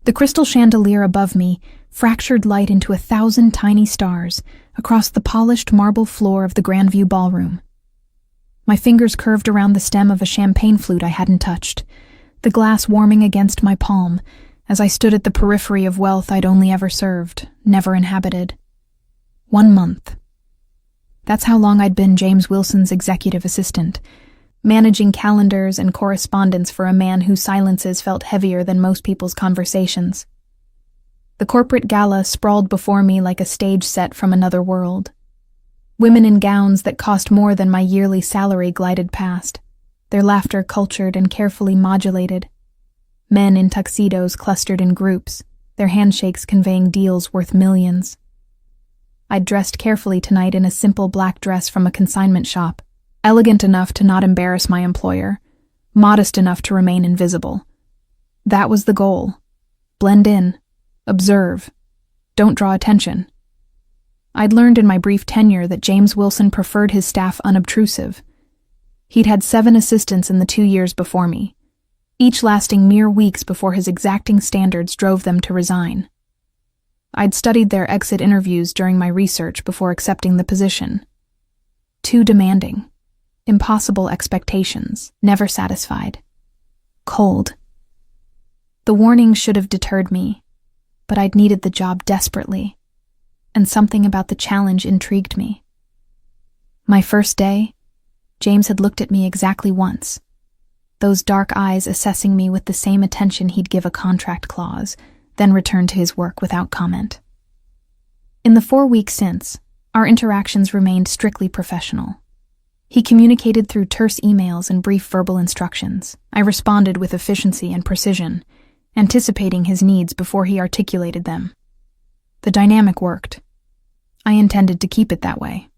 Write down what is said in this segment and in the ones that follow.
The crystal chandelier above me fractured light into 1,000 tiny stars across the polished marble floor of the Grandview ballroom. My fingers curved around the stem of a champagne flute I hadn't touched, the glass warming against my palm as I stood at the periphery of wealth I'd only ever served, never inhabited. 1 month. That's how long I'd been James Wilson's executive assistant, managing calendars and correspondence for a man whose silences felt heavier than most people's conversations. The corporate gala sprawled before me like a stage set from another world. Women in gowns that cost more than my yearly salary glided past, their laughter cultured and carefully modulated. Men in tuxedos clustered in groups, their handshakes conveying deals worth millions. I'd dressed carefully tonight in a simple black dress from a consignment shop, elegant enough to not embarrass my employer, modest enough to remain invisible. That was the goal. Blend in, observe, don't draw attention. I'd learned in my brief tenure that James Wilson preferred his staff unobtrusive. He'd had 7 assistants in the 2 years before me, each lasting mere weeks before his exacting standards drove them to resign. I'd studied their exit interviews during my research before accepting the position. Too demanding. Impossible expectations, never satisfied. Cold. The warning should have deterred me, but I'd needed the job desperately, and something about the challenge intrigued me. My first day, James had looked at me exactly once, those dark eyes assessing me with the same attention he'd give a contract clause, then returned to his work without comment. In the 4 weeks since, our interactions remained strictly professional. He communicated through terse emails and brief verbal instructions. I responded with efficiency and precision, anticipating his needs before he articulated them. The dynamic worked. I intended to keep it that way.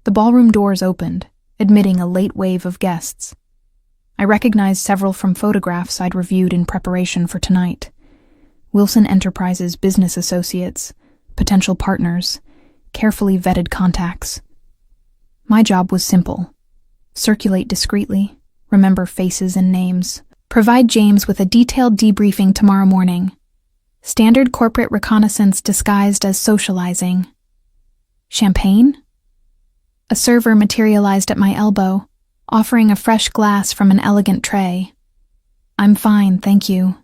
The ballroom doors opened, admitting a late wave of guests. I recognized several from photographs I'd reviewed in preparation for tonight. Wilson Enterprises business associates, potential partners, carefully vetted contacts. My job was simple. Circulate discreetly, remember faces and names, provide James with a detailed debriefing tomorrow morning. Standard corporate reconnaissance disguised as socializing. Champagne? A server materialized at my elbow, offering a fresh glass from an elegant tray. I'm fine, thank you.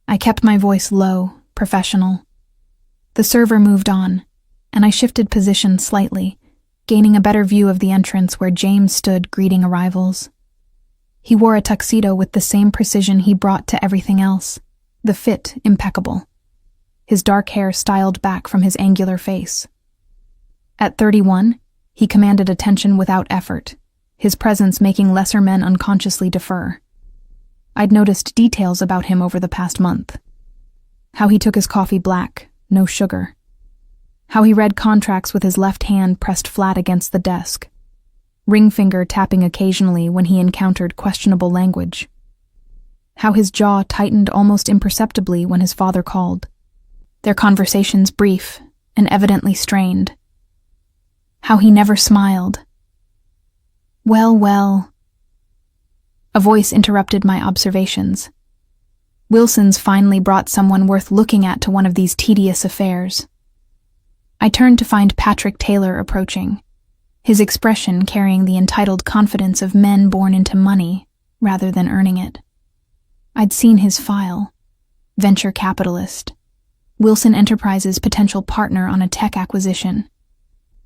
I kept my voice low, professional. The server moved on, and I shifted position slightly, gaining a better view of the entrance where James stood greeting arrivals. He wore a tuxedo with the same precision he brought to everything else, the fit impeccable. His dark hair styled back from his angular face. At 31, he commanded attention without effort, his presence making lesser men unconsciously defer. I'd noticed details about him over the past month. How he took his coffee black, no sugar. How he read contracts with his left hand pressed flat against the desk, ring finger tapping occasionally when he encountered questionable language. How his jaw tightened almost imperceptibly when his father called, their conversations brief and evidently strained. How he never smiled. Well. A voice interrupted my observations. Wilson's finally brought someone worth looking at to one of these tedious affairs. I turned to find Patrick Taylor approaching, his expression carrying the entitled confidence of men born into money rather than earning it. I'd seen his file. Venture capitalist. Wilson Enterprises potential partner on a tech acquisition.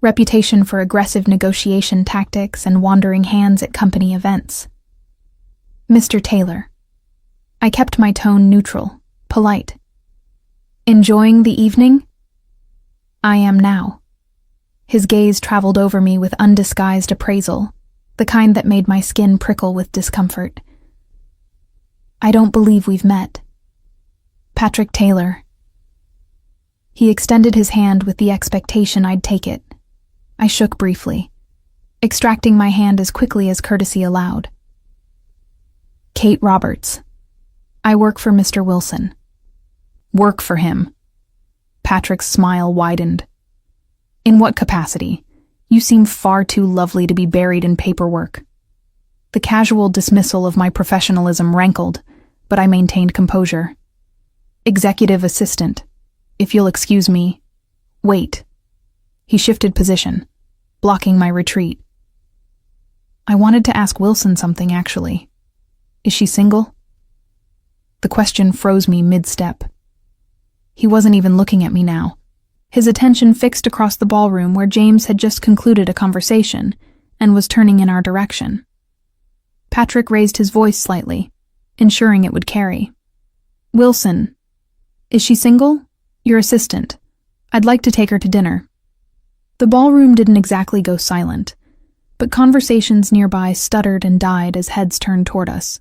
Reputation for aggressive negotiation tactics and wandering hands at company events. Mr. Taylor. I kept my tone neutral, polite. Enjoying the evening? I am now. His gaze traveled over me with undisguised appraisal, the kind that made my skin prickle with discomfort. I don't believe we've met. Patrick Taylor. He extended his hand with the expectation I'd take it. I shook briefly, extracting my hand as quickly as courtesy allowed. Kate Roberts. I work for Mr. Wilson. Work for him. Patrick's smile widened. In what capacity? You seem far too lovely to be buried in paperwork. The casual dismissal of my professionalism rankled, but I maintained composure. Executive assistant. If you'll excuse me. Wait. He shifted position, blocking my retreat. I wanted to ask Wilson something, actually. Is she single? The question froze me mid-step. He wasn't even looking at me now. His attention fixed across the ballroom where James had just concluded a conversation and was turning in our direction. Patrick raised his voice slightly, ensuring it would carry. Wilson. Is she single? Your assistant. I'd like to take her to dinner. The ballroom didn't exactly go silent, but conversations nearby stuttered and died as heads turned toward us.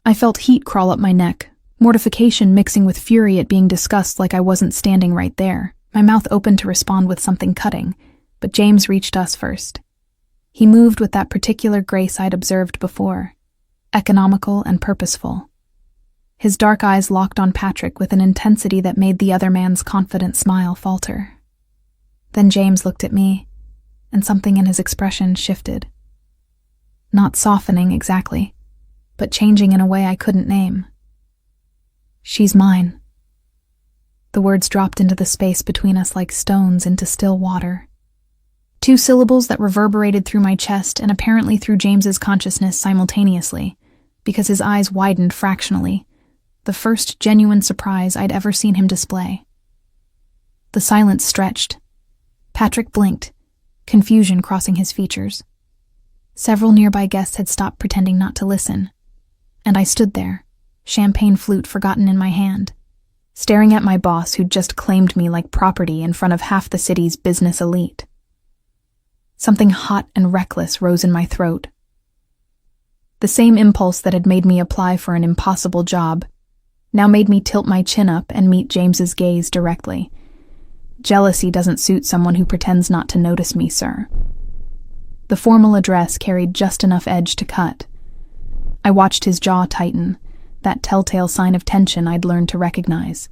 I felt heat crawl up my neck, mortification mixing with fury at being discussed like I wasn't standing right there, my mouth open to respond with something cutting, but James reached us first. He moved with that particular grace I'd observed before, economical and purposeful. His dark eyes locked on Patrick with an intensity that made the other man's confident smile falter. Then James looked at me, and something in his expression shifted. Not softening exactly, but changing in a way I couldn't name. She's mine. The words dropped into the space between us like stones into still water. 2 syllables that reverberated through my chest and apparently through James's consciousness simultaneously, because his eyes widened fractionally, the first genuine surprise I'd ever seen him display. The silence stretched. Patrick blinked, confusion crossing his features. Several nearby guests had stopped pretending not to listen, and I stood there, champagne flute forgotten in my hand, staring at my boss who'd just claimed me like property in front of half the city's business elite. Something hot and reckless rose in my throat. The same impulse that had made me apply for an impossible job now made me tilt my chin up and meet James's gaze directly. Jealousy doesn't suit someone who pretends not to notice me, sir. The formal address carried just enough edge to cut. I watched his jaw tighten, that telltale sign of tension I'd learned to recognize.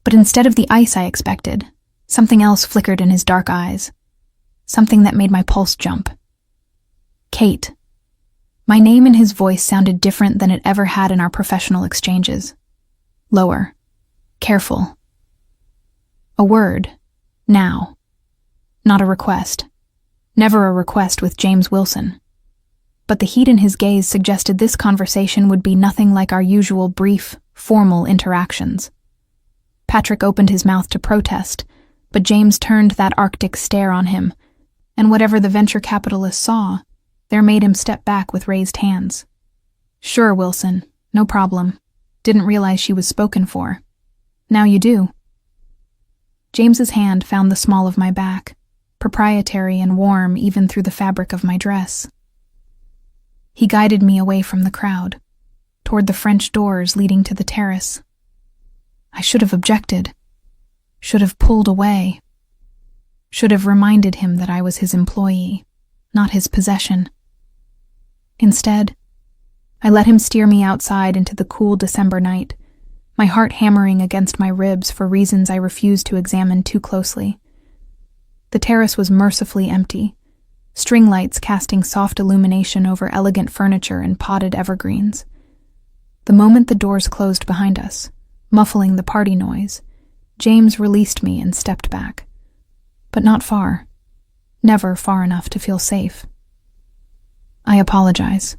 But instead of the ice I expected, something else flickered in his dark eyes. Something that made my pulse jump. Kate. My name in his voice sounded different than it ever had in our professional exchanges. Lower. Careful. A word. Now. Not a request. Never a request with James Wilson. But the heat in his gaze suggested this conversation would be nothing like our usual brief, formal interactions. Patrick opened his mouth to protest, but James turned that Arctic stare on him, and whatever the venture capitalist saw, there made him step back with raised hands. Sure, Wilson, no problem. Didn't realize she was spoken for. Now you do. James's hand found the small of my back, proprietary and warm even through the fabric of my dress. He guided me away from the crowd, toward the French doors leading to the terrace. I should have objected, should have pulled away, should have reminded him that I was his employee, not his possession. Instead, I let him steer me outside into the cool December night, my heart hammering against my ribs for reasons I refused to examine too closely. The terrace was mercifully empty, string lights casting soft illumination over elegant furniture and potted evergreens. The moment the doors closed behind us, muffling the party noise, James released me and stepped back. But not far. Never far enough to feel safe. I apologize.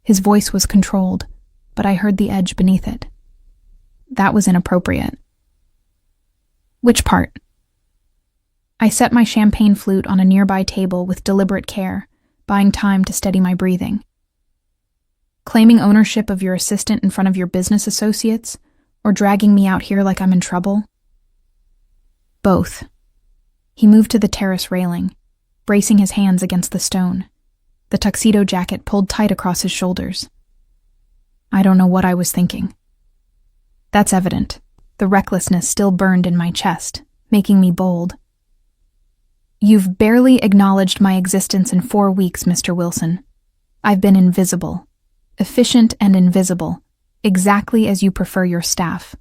His voice was controlled, but I heard the edge beneath it. That was inappropriate. Which part? I set my champagne flute on a nearby table with deliberate care, buying time to steady my breathing. Claiming ownership of your assistant in front of your business associates, or dragging me out here like I'm in trouble? Both. He moved to the terrace railing, bracing his hands against the stone, the tuxedo jacket pulled tight across his shoulders. I don't know what I was thinking. That's evident. The recklessness still burned in my chest, making me bold. You've barely acknowledged my existence in 4 weeks, Mr. Wilson. I've been invisible. Efficient and invisible, exactly as you prefer your staff.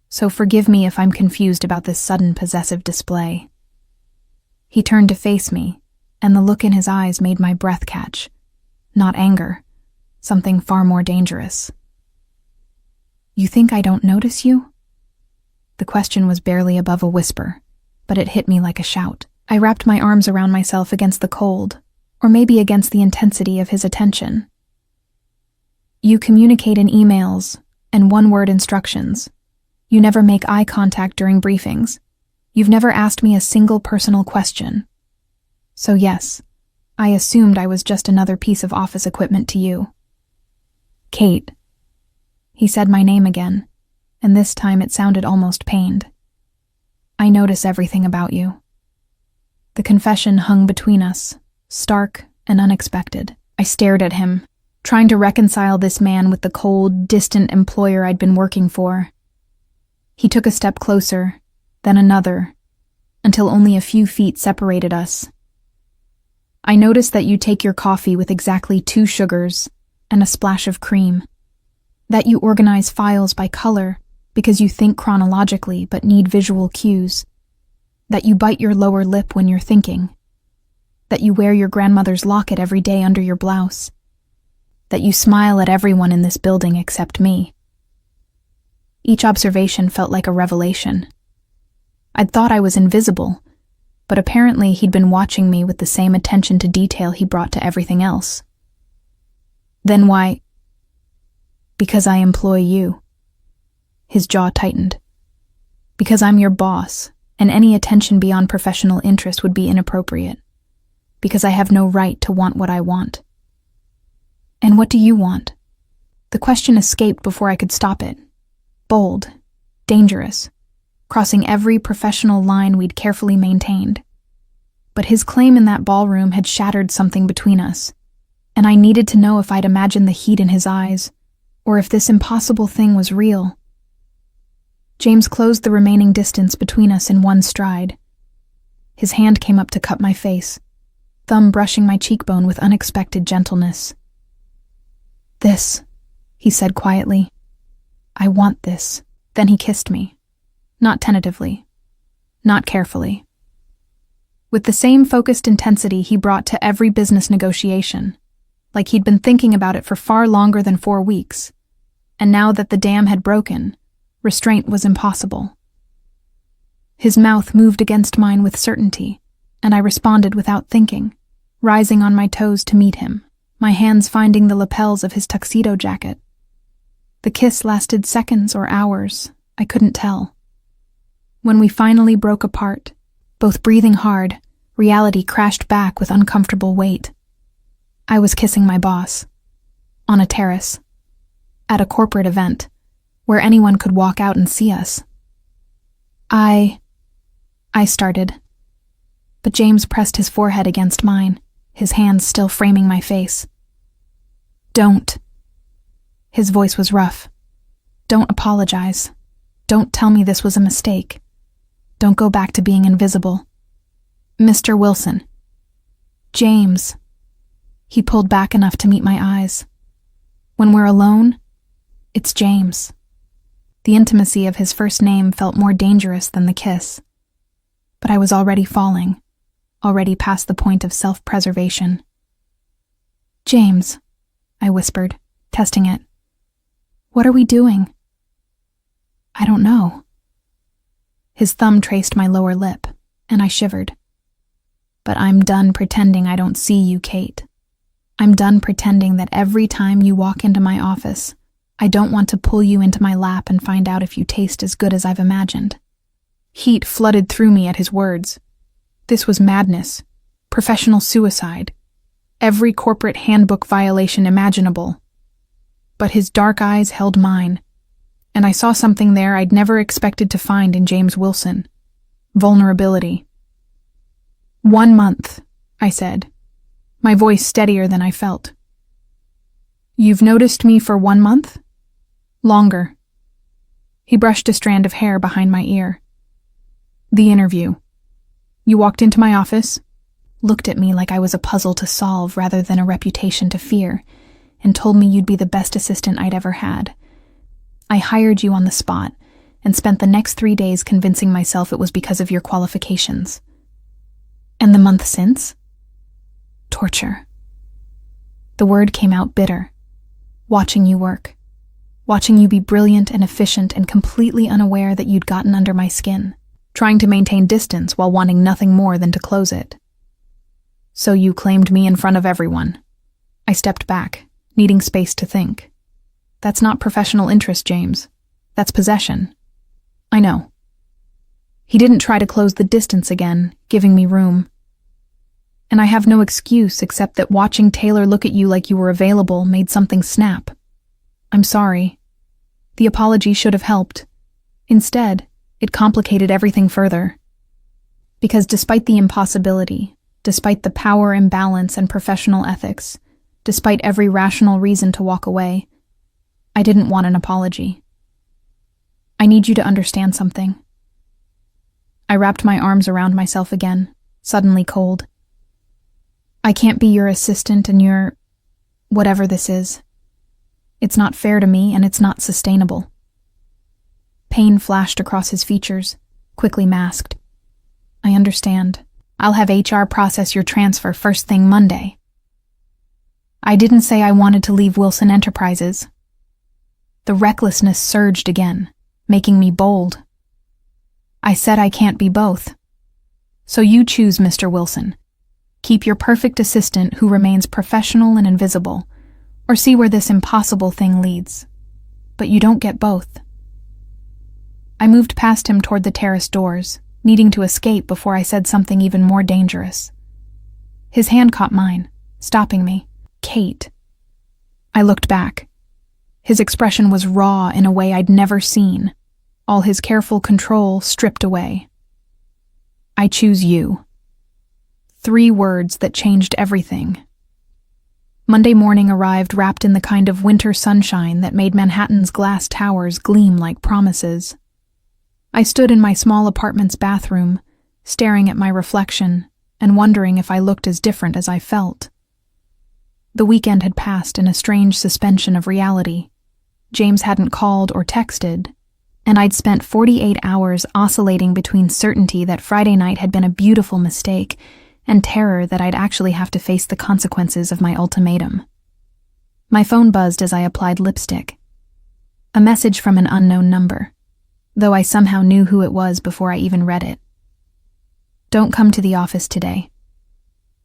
So forgive me if I'm confused about this sudden possessive display. He turned to face me, and the look in his eyes made my breath catch. Not anger, something far more dangerous. You think I don't notice you? The question was barely above a whisper, but it hit me like a shout. I wrapped my arms around myself against the cold, or maybe against the intensity of his attention. You communicate in emails and one-word instructions. You never make eye contact during briefings. You've never asked me a single personal question. So yes, I assumed I was just another piece of office equipment to you. Kate. He said my name again, and this time it sounded almost pained. I notice everything about you. The confession hung between us, stark and unexpected. I stared at him, trying to reconcile this man with the cold, distant employer I'd been working for. He took a step closer, then another, until only a few feet separated us. I noticed that you take your coffee with exactly 2 sugars and a splash of cream. That you organize files by color because you think chronologically but need visual cues. That you bite your lower lip when you're thinking. That you wear your grandmother's locket every day under your blouse. That you smile at everyone in this building except me. Each observation felt like a revelation. I'd thought I was invisible, but apparently he'd been watching me with the same attention to detail he brought to everything else. Then why? Because I employ you. His jaw tightened. Because I'm your boss, and any attention beyond professional interest would be inappropriate. Because I have no right to want what I want. And what do you want? The question escaped before I could stop it. Bold, dangerous, crossing every professional line we'd carefully maintained. But his claim in that ballroom had shattered something between us, and I needed to know if I'd imagined the heat in his eyes, or if this impossible thing was real. James closed the remaining distance between us in one stride. His hand came up to cup my face, thumb brushing my cheekbone with unexpected gentleness. This, he said quietly. I want this. Then he kissed me. Not tentatively. Not carefully. With the same focused intensity he brought to every business negotiation, like he'd been thinking about it for far longer than 4 weeks. And now that the dam had broken, restraint was impossible. His mouth moved against mine with certainty, and I responded without thinking, rising on my toes to meet him, my hands finding the lapels of his tuxedo jacket. The kiss lasted seconds or hours, I couldn't tell. When we finally broke apart, both breathing hard, reality crashed back with uncomfortable weight. I was kissing my boss. On a terrace. At a corporate event, where anyone could walk out and see us. I started. But James pressed his forehead against mine, his hands still framing my face. Don't. His voice was rough. Don't apologize. Don't tell me this was a mistake. Don't go back to being invisible. Mr. Wilson. James. He pulled back enough to meet my eyes. When we're alone, it's James. The intimacy of his first name felt more dangerous than the kiss. But I was already falling, already past the point of self-preservation. James, I whispered, testing it. What are we doing? I don't know. His thumb traced my lower lip, and I shivered. But I'm done pretending I don't see you, Kate. I'm done pretending that every time you walk into my office, I don't want to pull you into my lap and find out if you taste as good as I've imagined. Heat flooded through me at his words. This was madness, professional suicide, every corporate handbook violation imaginable. But his dark eyes held mine, and I saw something there I'd never expected to find in James Wilson. Vulnerability. 1 month, I said, my voice steadier than I felt. You've noticed me for 1 month? Longer. He brushed a strand of hair behind my ear. The interview. You walked into my office, looked at me like I was a puzzle to solve rather than a reputation to fear, and told me you'd be the best assistant I'd ever had. I hired you on the spot and spent the next 3 days convincing myself it was because of your qualifications. And the month since? Torture. The word came out bitter. Watching you work. watching you be brilliant and efficient and completely unaware that you'd gotten under my skin, trying to maintain distance while wanting nothing more than to close it. So you claimed me in front of everyone. I stepped back, needing space to think. That's not professional interest, James. That's possession. I know. He didn't try to close the distance again, giving me room. And I have no excuse except that watching Taylor look at you like you were available made something snap. I'm sorry. The apology should have helped. Instead, it complicated everything further. Because despite the impossibility, despite the power imbalance and professional ethics, despite every rational reason to walk away, I didn't want an apology. I need you to understand something. I wrapped my arms around myself again, suddenly cold. I can't be your assistant and your... whatever this is. It's not fair to me and it's not sustainable. Pain flashed across his features, quickly masked. I understand. I'll have HR process your transfer first thing Monday. I didn't say I wanted to leave Wilson Enterprises. The recklessness surged again, making me bold. I said I can't be both. So you choose, Mr. Wilson. Keep your perfect assistant who remains professional and invisible, or see where this impossible thing leads. But you don't get both. I moved past him toward the terrace doors, needing to escape before I said something even more dangerous. His hand caught mine, stopping me. Kate. I looked back. His expression was raw in a way I'd never seen, all his careful control stripped away. I choose you. 3 words that changed everything. Monday morning arrived wrapped in the kind of winter sunshine that made Manhattan's glass towers gleam like promises. I stood in my small apartment's bathroom, staring at my reflection and wondering if I looked as different as I felt. The weekend had passed in a strange suspension of reality. James hadn't called or texted, and I'd spent 48 hours oscillating between certainty that Friday night had been a beautiful mistake and terror that I'd actually have to face the consequences of my ultimatum. My phone buzzed as I applied lipstick. A message from an unknown number, though I somehow knew who it was before I even read it. Don't come to the office today.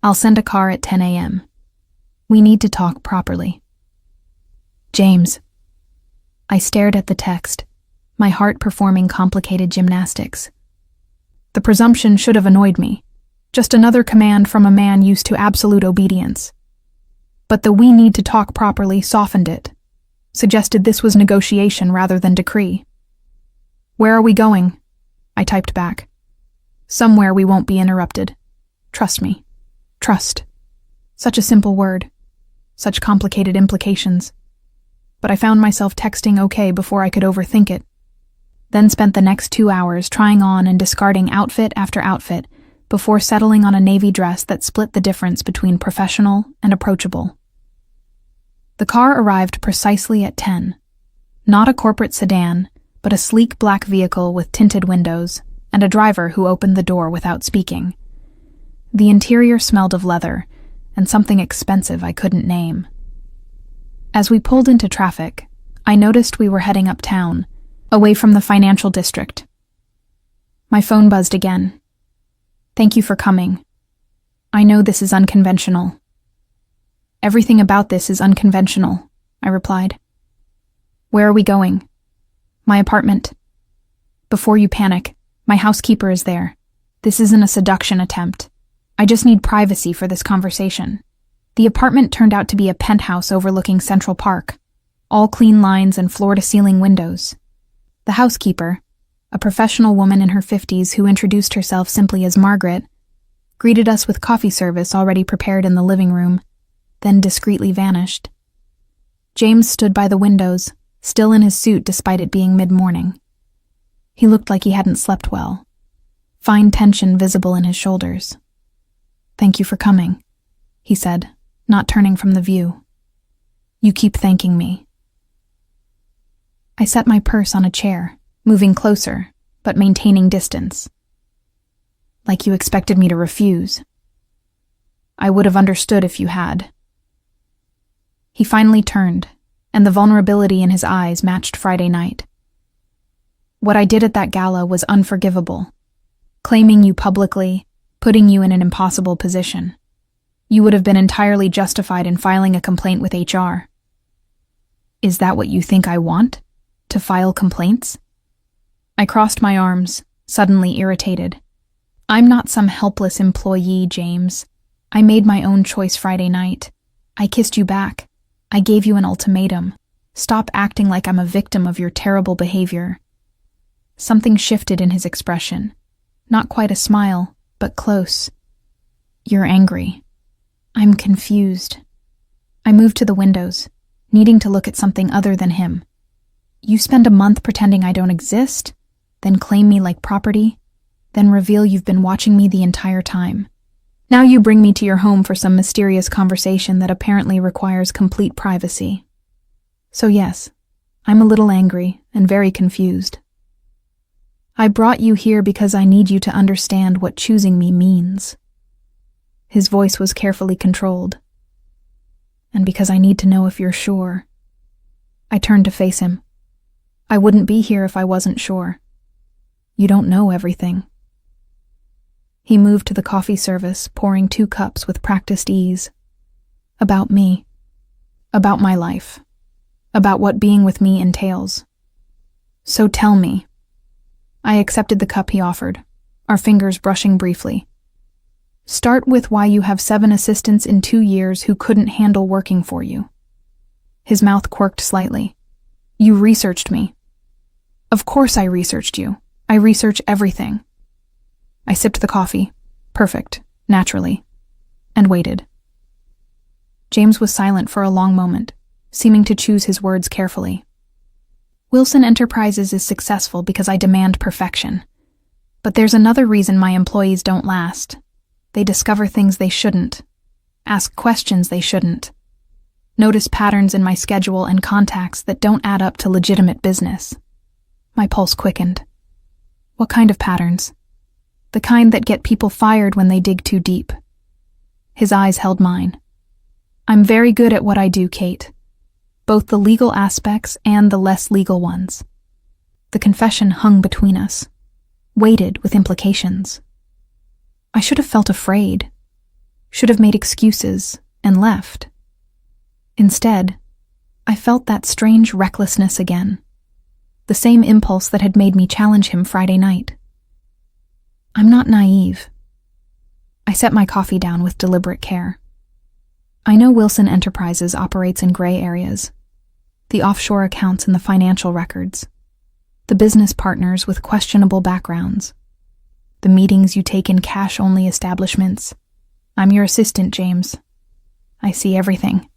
I'll send a car at 10 a.m. We need to talk properly. James. I stared at the text, my heart performing complicated gymnastics. The presumption should have annoyed me. Just another command from a man used to absolute obedience. But the "we need to talk properly" softened it, suggested this was negotiation rather than decree. Where are we going? I typed back. Somewhere we won't be interrupted. Trust me. Trust. Such a simple word. Such complicated implications. But I found myself texting okay before I could overthink it. Then spent the next 2 hours trying on and discarding outfit after outfit before settling on a navy dress that split the difference between professional and approachable. The car arrived precisely at 10. Not a corporate sedan, but a sleek black vehicle with tinted windows and a driver who opened the door without speaking. The interior smelled of leather and something expensive I couldn't name. As we pulled into traffic, I noticed we were heading uptown, away from the financial district. My phone buzzed again. Thank you for coming. I know this is unconventional. Everything about this is unconventional, I replied. Where are we going? My apartment. Before you panic, my housekeeper is there. This isn't a seduction attempt. I just need privacy for this conversation. The apartment turned out to be a penthouse overlooking Central Park, all clean lines and floor-to-ceiling windows. The housekeeper, a professional woman in her 50s who introduced herself simply as Margaret, greeted us with coffee service already prepared in the living room, then discreetly vanished. James stood by the windows, still in his suit despite it being mid-morning. He looked like he hadn't slept well, fine tension visible in his shoulders. Thank you for coming, he said, not turning from the view. You keep thanking me. I set my purse on a chair, moving closer, but maintaining distance. Like you expected me to refuse. I would have understood if you had. He finally turned, and the vulnerability in his eyes matched Friday night. What I did at that gala was unforgivable. Claiming you publicly, putting you in an impossible position. You would have been entirely justified in filing a complaint with HR. Is that what you think I want? To file complaints? I crossed my arms, suddenly irritated. I'm not some helpless employee, James. I made my own choice Friday night. I kissed you back. I gave you an ultimatum. Stop acting like I'm a victim of your terrible behavior. Something shifted in his expression. Not quite a smile, but close. You're angry. I'm confused. I moved to the windows, needing to look at something other than him. You spend a month pretending I don't exist, then claim me like property, then reveal you've been watching me the entire time. Now you bring me to your home for some mysterious conversation that apparently requires complete privacy. So yes, I'm a little angry and very confused. I brought you here because I need you to understand what choosing me means. His voice was carefully controlled. And because I need to know if you're sure. I turned to face him. I wouldn't be here if I wasn't sure. You don't know everything. He moved to the coffee service, pouring 2 cups with practiced ease. About me. About my life. About what being with me entails. So tell me. I accepted the cup he offered, our fingers brushing briefly. Start with why you have 7 assistants in 2 years who couldn't handle working for you. His mouth quirked slightly. You researched me. Of course I researched you. I research everything. I sipped the coffee. Perfect. Naturally. And waited. James was silent for a long moment, seeming to choose his words carefully. Wilson Enterprises is successful because I demand perfection. But there's another reason my employees don't last. They discover things they shouldn't. Ask questions they shouldn't. Notice patterns in my schedule and contacts that don't add up to legitimate business. My pulse quickened. What kind of patterns? The kind that get people fired when they dig too deep. His eyes held mine. I'm very good at what I do, Kate. Both the legal aspects and the less legal ones. The confession hung between us, weighted with implications. I should have felt afraid, should have made excuses, and left. Instead, I felt that strange recklessness again, the same impulse that had made me challenge him Friday night. I'm not naive. I set my coffee down with deliberate care. I know Wilson Enterprises operates in gray areas, the offshore accounts and the financial records, the business partners with questionable backgrounds, the meetings you take in cash-only establishments. I'm your assistant, James. I see everything.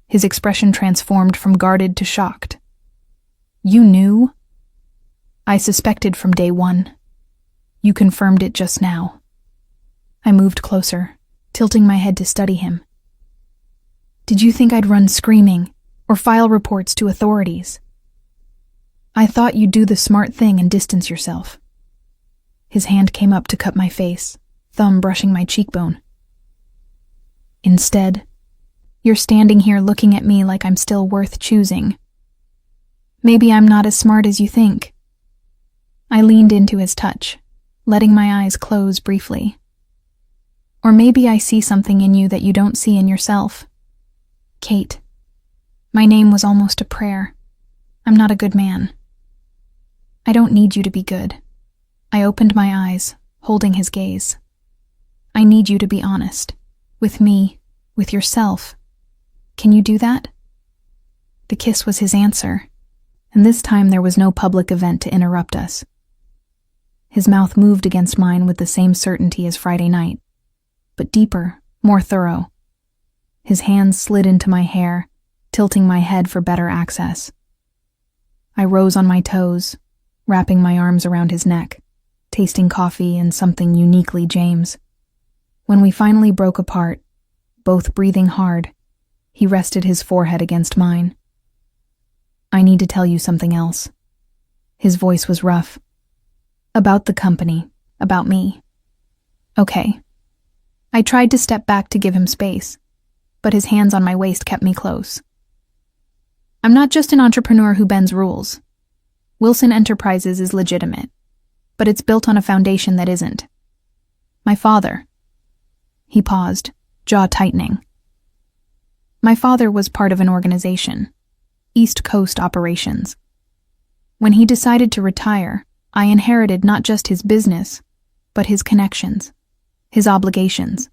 His expression transformed from guarded to shocked. You knew? I suspected from day one. You confirmed it just now. I moved closer, tilting my head to study him. Did you think I'd run screaming or file reports to authorities? I thought you'd do the smart thing and distance yourself. His hand came up to cup my face, thumb brushing my cheekbone. Instead, you're standing here looking at me like I'm still worth choosing. Maybe I'm not as smart as you think. I leaned into his touch, letting my eyes close briefly. Or maybe I see something in you that you don't see in yourself. Kate. My name was almost a prayer. I'm not a good man. I don't need you to be good. I opened my eyes, holding his gaze. I need you to be honest. With me, with yourself. Can you do that? The kiss was his answer, and this time there was no public event to interrupt us. His mouth moved against mine with the same certainty as Friday night, but deeper, more thorough. His hands slid into my hair, tilting my head for better access. I rose on my toes, wrapping my arms around his neck, tasting coffee and something uniquely James. When we finally broke apart, both breathing hard, he rested his forehead against mine. I need to tell you something else. His voice was rough. About the company, about me. Okay. I tried to step back to give him space, but his hands on my waist kept me close. I'm not just an entrepreneur who bends rules. Wilson Enterprises is legitimate, but it's built on a foundation that isn't. My father. He paused, jaw tightening. My father was part of an organization, East Coast Operations. When he decided to retire, I inherited not just his business, but his connections, his obligations.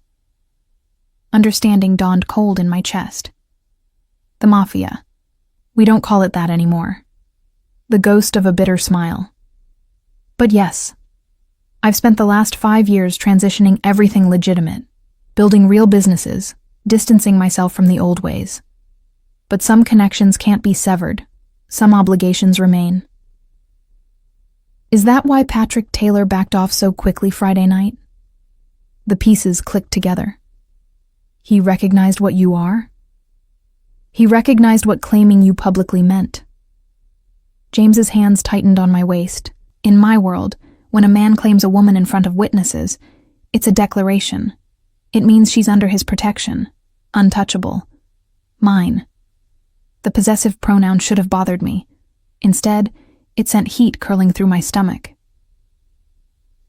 Understanding dawned cold in my chest. The Mafia. We don't call it that anymore. The ghost of a bitter smile. But yes, I've spent the last 5 years transitioning everything legitimate, building real businesses, distancing myself from the old ways. But some connections can't be severed. Some obligations remain. Is that why Patrick Taylor backed off so quickly Friday night? The pieces clicked together. He recognized what you are? He recognized what claiming you publicly meant. James's hands tightened on my waist. In my world, when a man claims a woman in front of witnesses, it's a declaration. It means she's under his protection, untouchable, mine. The possessive pronoun should have bothered me. Instead, it sent heat curling through my stomach.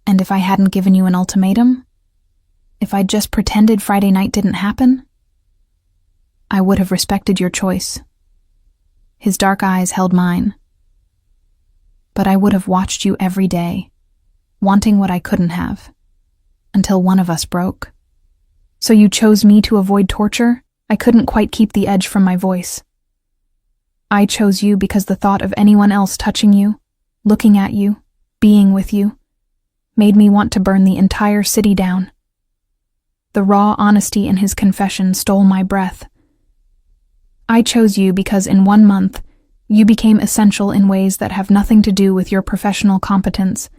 And if I hadn't given you an ultimatum? If I'd just pretended Friday night didn't happen? I would have respected your choice. His dark eyes held mine. But I would have watched you every day, wanting what I couldn't have, until one of us broke. So you chose me to avoid torture? I couldn't quite keep the edge from my voice. I chose you because the thought of anyone else touching you, looking at you, being with you, made me want to burn the entire city down. The raw honesty in his confession stole my breath. I chose you because in 1 month, you became essential in ways that have nothing to do with your professional competence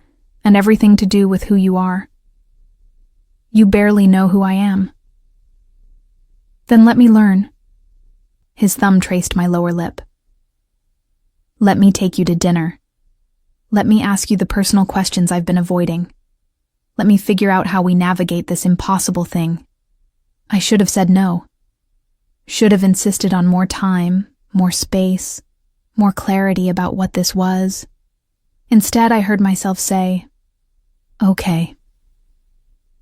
and everything to do with who you are. You barely know who I am. Then let me learn. His thumb traced my lower lip. Let me take you to dinner. Let me ask you the personal questions I've been avoiding. Let me figure out how we navigate this impossible thing. I should have said no. Should have insisted on more time, more space, more clarity about what this was. Instead, I heard myself say, okay.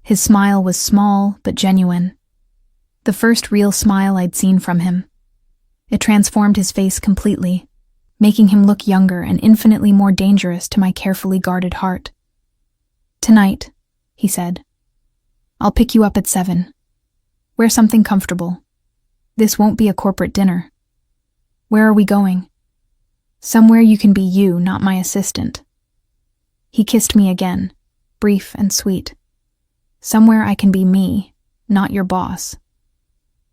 His smile was small but genuine. The first real smile I'd seen from him. It transformed his face completely, making him look younger and infinitely more dangerous to my carefully guarded heart. Tonight, he said, I'll pick you up at 7. Wear something comfortable. This won't be a corporate dinner. Where are we going? Somewhere you can be you, not my assistant. He kissed me again, brief and sweet. Somewhere I can be me, not your boss.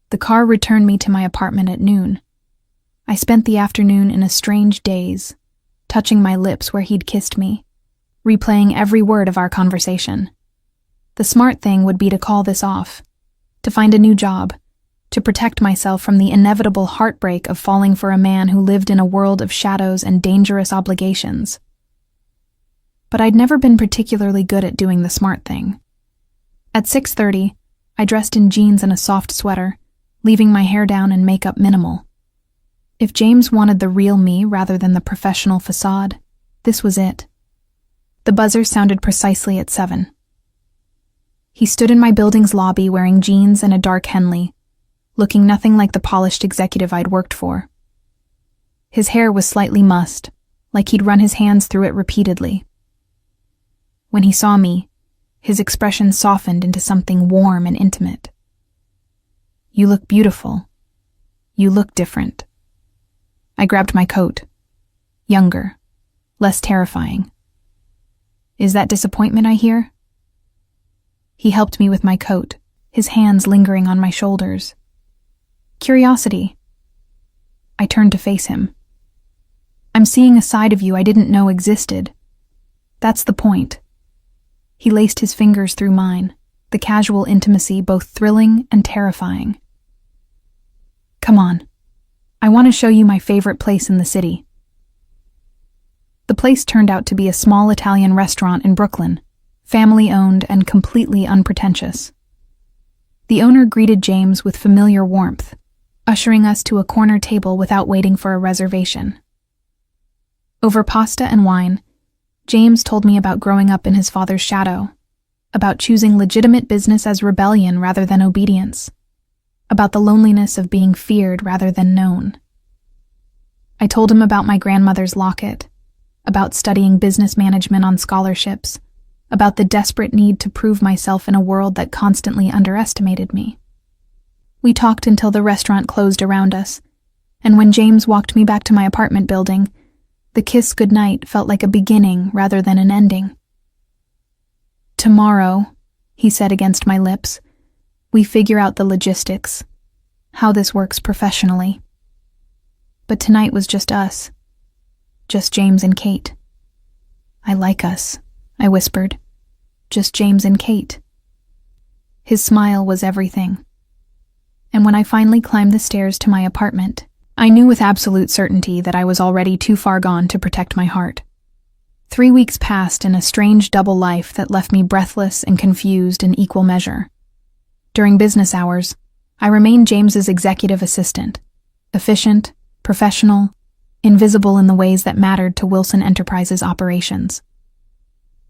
The car returned me to my apartment at noon. I spent the afternoon in a strange daze, touching my lips where he'd kissed me, replaying every word of our conversation. The smart thing would be to call this off, to find a new job, to protect myself from the inevitable heartbreak of falling for a man who lived in a world of shadows and dangerous obligations. But I'd never been particularly good at doing the smart thing. At 6:30, I dressed in jeans and a soft sweater, leaving my hair down and makeup minimal. If James wanted the real me rather than the professional facade, this was it. The buzzer sounded precisely at 7. He stood in my building's lobby wearing jeans and a dark Henley, looking nothing like the polished executive I'd worked for. His hair was slightly mussed, like he'd run his hands through it repeatedly. When he saw me, his expression softened into something warm and intimate. You look beautiful. You look different. I grabbed my coat. Younger, less terrifying. Is that disappointment I hear? He helped me with my coat, his hands lingering on my shoulders. Curiosity. I turned to face him. I'm seeing a side of you I didn't know existed. That's the point. He laced his fingers through mine, the casual intimacy both thrilling and terrifying. Come on. I want to show you my favorite place in the city. The place turned out to be a small Italian restaurant in Brooklyn, family-owned and completely unpretentious. The owner greeted James with familiar warmth, ushering us to a corner table without waiting for a reservation. Over pasta and wine, James told me about growing up in his father's shadow, about choosing legitimate business as rebellion rather than obedience, about the loneliness of being feared rather than known. I told him about my grandmother's locket, about studying business management on scholarships, about the desperate need to prove myself in a world that constantly underestimated me. We talked until the restaurant closed around us, and when James walked me back to my apartment building, the kiss goodnight felt like a beginning rather than an ending. "Tomorrow," he said against my lips, "we figure out the logistics, how this works professionally." But tonight was just us, just James and Kate. "I like us," I whispered, "just James and Kate." His smile was everything. And when I finally climbed the stairs to my apartment, I knew with absolute certainty that I was already too far gone to protect my heart. 3 weeks passed in a strange double life that left me breathless and confused in equal measure. During business hours, I remained James's executive assistant, efficient, professional, invisible in the ways that mattered to Wilson Enterprises operations.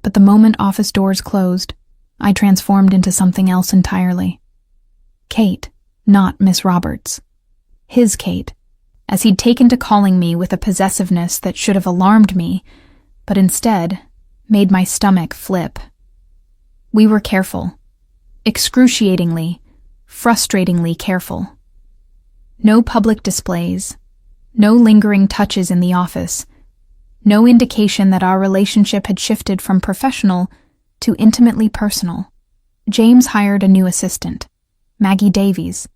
But the moment office doors closed, I transformed into something else entirely. Kate, not Miss Roberts. His Kate, as he'd taken to calling me with a possessiveness that should have alarmed me, but instead made my stomach flip. We were careful. Excruciatingly, frustratingly careful. No public displays, no lingering touches in the office, no indication that our relationship had shifted from professional to intimately personal. James hired a new assistant, Maggie Davies,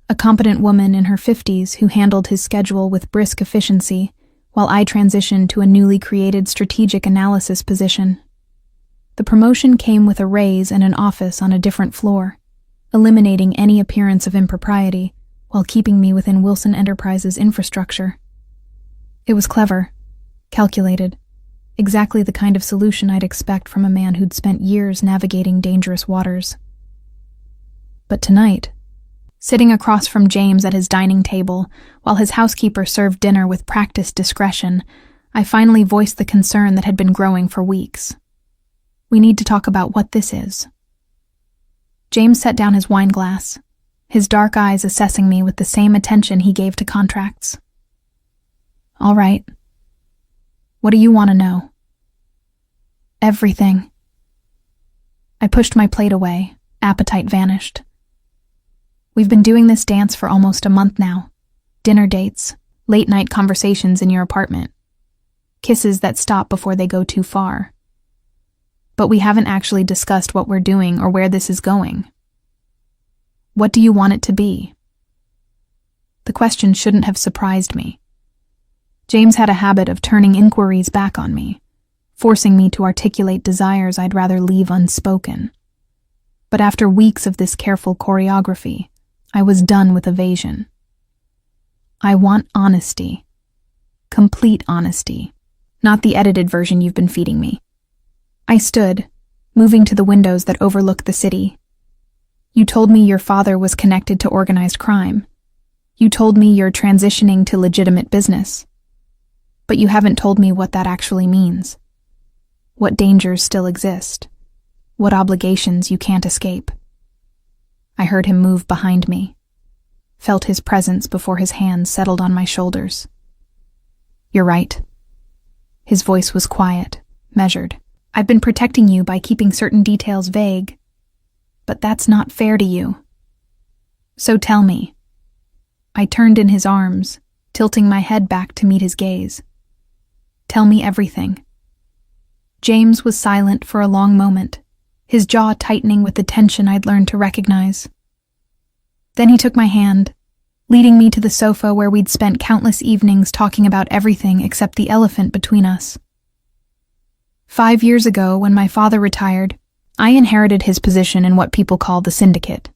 a competent woman in her 50s who handled his schedule with brisk efficiency, while I transitioned to a newly created strategic analysis position. The promotion came with a raise and an office on a different floor, eliminating any appearance of impropriety while keeping me within Wilson Enterprises' infrastructure. It was clever, calculated, exactly the kind of solution I'd expect from a man who'd spent years navigating dangerous waters. But tonight, sitting across from James at his dining table while his housekeeper served dinner with practiced discretion, I finally voiced the concern that had been growing for weeks. "We need to talk about what this is." James set down his wine glass, his dark eyes assessing me with the same attention he gave to contracts. "All right. What do you want to know?" "Everything." I pushed my plate away, appetite vanished. "We've been doing this dance for almost a month now. Dinner dates, late-night conversations in your apartment, kisses that stop before they go too far. But we haven't actually discussed what we're doing or where this is going. What do you want it to be?" The question shouldn't have surprised me. James had a habit of turning inquiries back on me, forcing me to articulate desires I'd rather leave unspoken. But after weeks of this careful choreography, I was done with evasion. "I want honesty. Complete honesty. Not the edited version you've been feeding me." I stood, moving to the windows that overlooked the city. "You told me your father was connected to organized crime. You told me you're transitioning to legitimate business. But you haven't told me what that actually means. What dangers still exist. What obligations you can't escape." I heard him move behind me, felt his presence before his hands settled on my shoulders. "You're right." His voice was quiet, measured. "I've been protecting you by keeping certain details vague, but that's not fair to you. So tell me." I turned in his arms, tilting my head back to meet his gaze. "Tell me everything." James was silent for a long moment, his jaw tightening with the tension I'd learned to recognize. Then he took my hand, leading me to the sofa where we'd spent countless evenings talking about everything except the elephant between us. 5 years ago, when my father retired, I inherited his position in what people call the syndicate,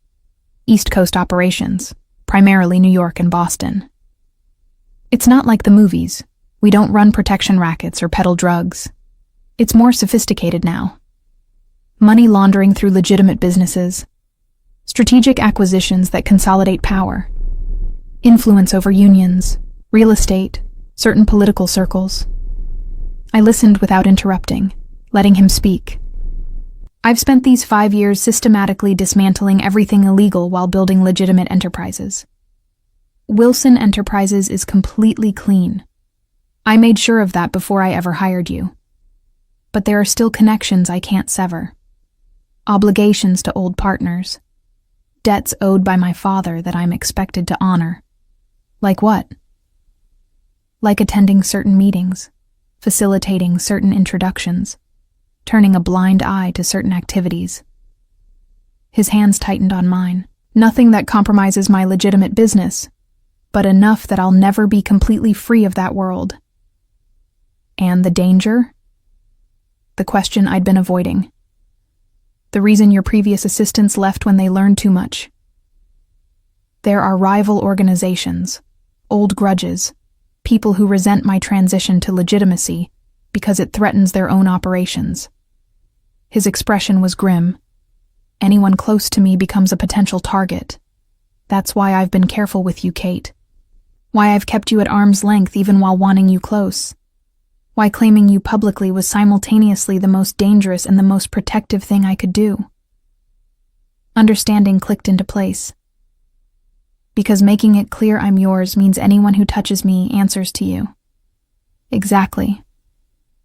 East Coast operations, primarily New York and Boston. It's not like the movies. We don't run protection rackets or peddle drugs. It's more sophisticated now. Money laundering through legitimate businesses, strategic acquisitions that consolidate power, influence over unions, real estate, certain political circles. I listened without interrupting, letting him speak. I've spent these 5 years systematically dismantling everything illegal while building legitimate enterprises. Wilson Enterprises is completely clean. I made sure of that before I ever hired you. But there are still connections I can't sever. Obligations to old partners. Debts owed by my father that I'm expected to honor. Like what? Like attending certain meetings, facilitating certain introductions, turning a blind eye to certain activities. His hands tightened on mine. Nothing that compromises my legitimate business, but enough that I'll never be completely free of that world. And the danger? The question I'd been avoiding. The reason your previous assistants left when they learned too much. There are rival organizations, old grudges, people who resent my transition to legitimacy because it threatens their own operations. His expression was grim. Anyone close to me becomes a potential target. That's why I've been careful with you, Kate. Why I've kept you at arm's length even while wanting you close. Why claiming you publicly was simultaneously the most dangerous and the most protective thing I could do. Understanding clicked into place. Because making it clear I'm yours means anyone who touches me answers to you. Exactly.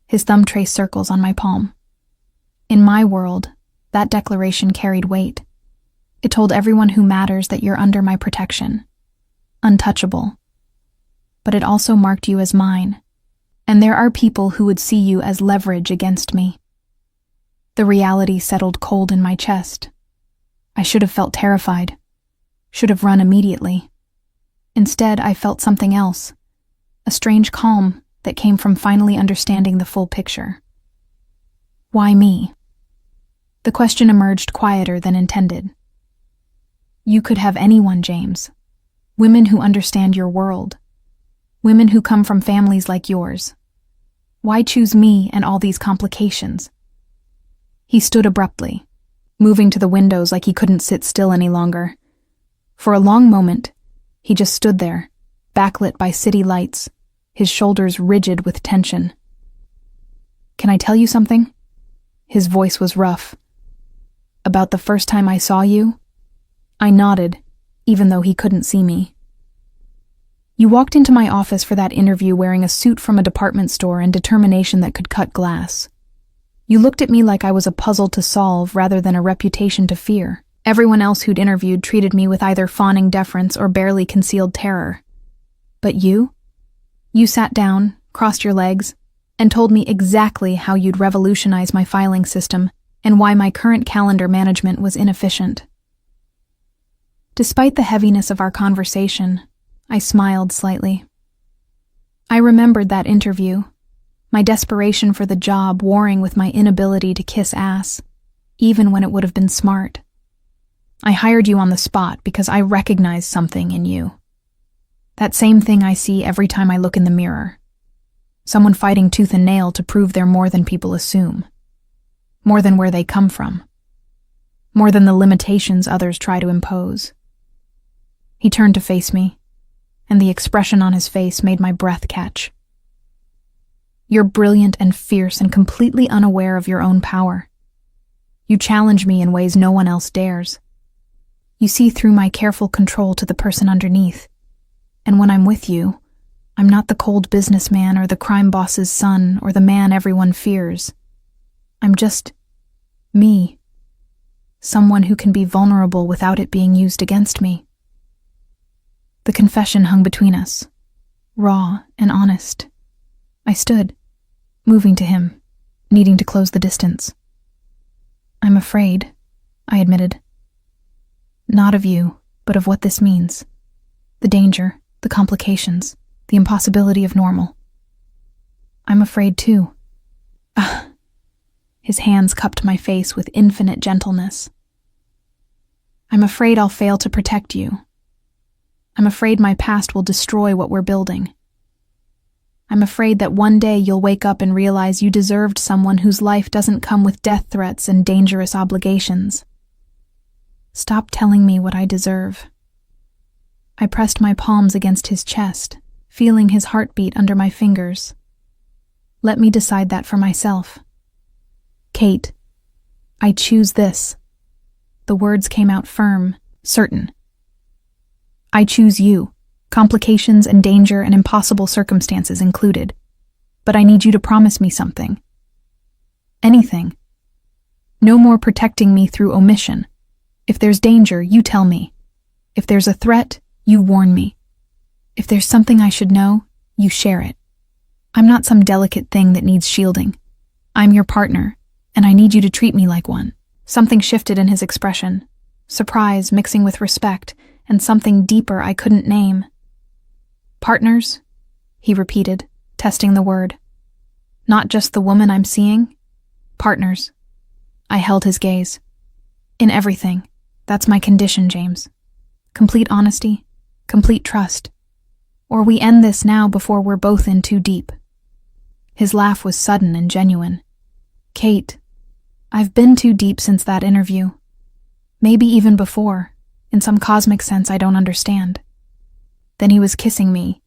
His thumb traced circles on my palm. In my world, that declaration carried weight. It told everyone who matters that you're under my protection. Untouchable. But it also marked you as mine. And there are people who would see you as leverage against me. The reality settled cold in my chest. I should have felt terrified. Should have run immediately. Instead, I felt something else. A strange calm that came from finally understanding the full picture. Why me? The question emerged quieter than intended. You could have anyone, James. Women who understand your world. Women who come from families like yours. Why choose me and all these complications? He stood abruptly, moving to the windows like he couldn't sit still any longer. For a long moment, he just stood there, backlit by city lights, his shoulders rigid with tension. Can I tell you something? His voice was rough. About the first time I saw you? I nodded, even though he couldn't see me. You walked into my office for that interview wearing a suit from a department store and determination that could cut glass. You looked at me like I was a puzzle to solve rather than a reputation to fear. Everyone else who'd interviewed treated me with either fawning deference or barely concealed terror. But you? You sat down, crossed your legs, and told me exactly how you'd revolutionize my filing system and why my current calendar management was inefficient. Despite the heaviness of our conversation, I smiled slightly. I remembered that interview, my desperation for the job warring with my inability to kiss ass, even when it would have been smart. I hired you on the spot because I recognized something in you. That same thing I see every time I look in the mirror. Someone fighting tooth and nail to prove they're more than people assume. More than where they come from. More than the limitations others try to impose. He turned to face me, and the expression on his face made my breath catch. You're brilliant and fierce and completely unaware of your own power. You challenge me in ways no one else dares. You see through my careful control to the person underneath. And when I'm with you, I'm not the cold businessman or the crime boss's son or the man everyone fears. I'm just me. Someone who can be vulnerable without it being used against me. The confession hung between us, raw and honest. I stood, moving to him, needing to close the distance. I'm afraid, I admitted. Not of you, but of what this means. The danger, the complications, the impossibility of normal. I'm afraid too. His hands cupped my face with infinite gentleness. I'm afraid I'll fail to protect you. I'm afraid my past will destroy what we're building. I'm afraid that one day you'll wake up and realize you deserved someone whose life doesn't come with death threats and dangerous obligations. Stop telling me what I deserve. I pressed my palms against his chest, feeling his heartbeat under my fingers. Let me decide that for myself. Kate, I choose this. The words came out firm, certain. I choose you, complications and danger and impossible circumstances included. But I need you to promise me something. Anything. No more protecting me through omission. If there's danger, you tell me. If there's a threat, you warn me. If there's something I should know, you share it. I'm not some delicate thing that needs shielding. I'm your partner, and I need you to treat me like one. Something shifted in his expression, surprise mixing with respect, and something deeper I couldn't name. Partners? He repeated, testing the word. Not just the woman I'm seeing? Partners. I held his gaze. In everything. That's my condition, James. Complete honesty, complete trust. Or we end this now before we're both in too deep. His laugh was sudden and genuine. Kate, I've been too deep since that interview. Maybe even before, in some cosmic sense I don't understand. Then he was kissing me,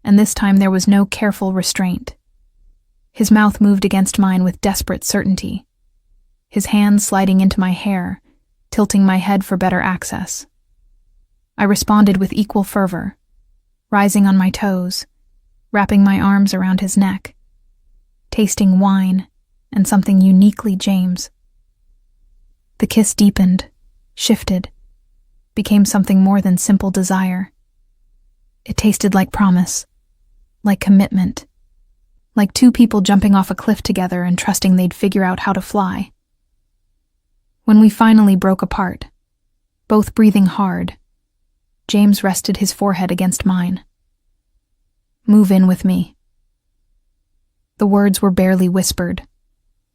and this time there was no careful restraint. His mouth moved against mine with desperate certainty, his hands sliding into my hair, tilting my head for better access. I responded with equal fervor, rising on my toes, wrapping my arms around his neck, tasting wine and something uniquely James. The kiss deepened, shifted, became something more than simple desire. It tasted like promise, like commitment, like two people jumping off a cliff together and trusting they'd figure out how to fly. When we finally broke apart, both breathing hard, James rested his forehead against mine. Move in with me. The words were barely whispered,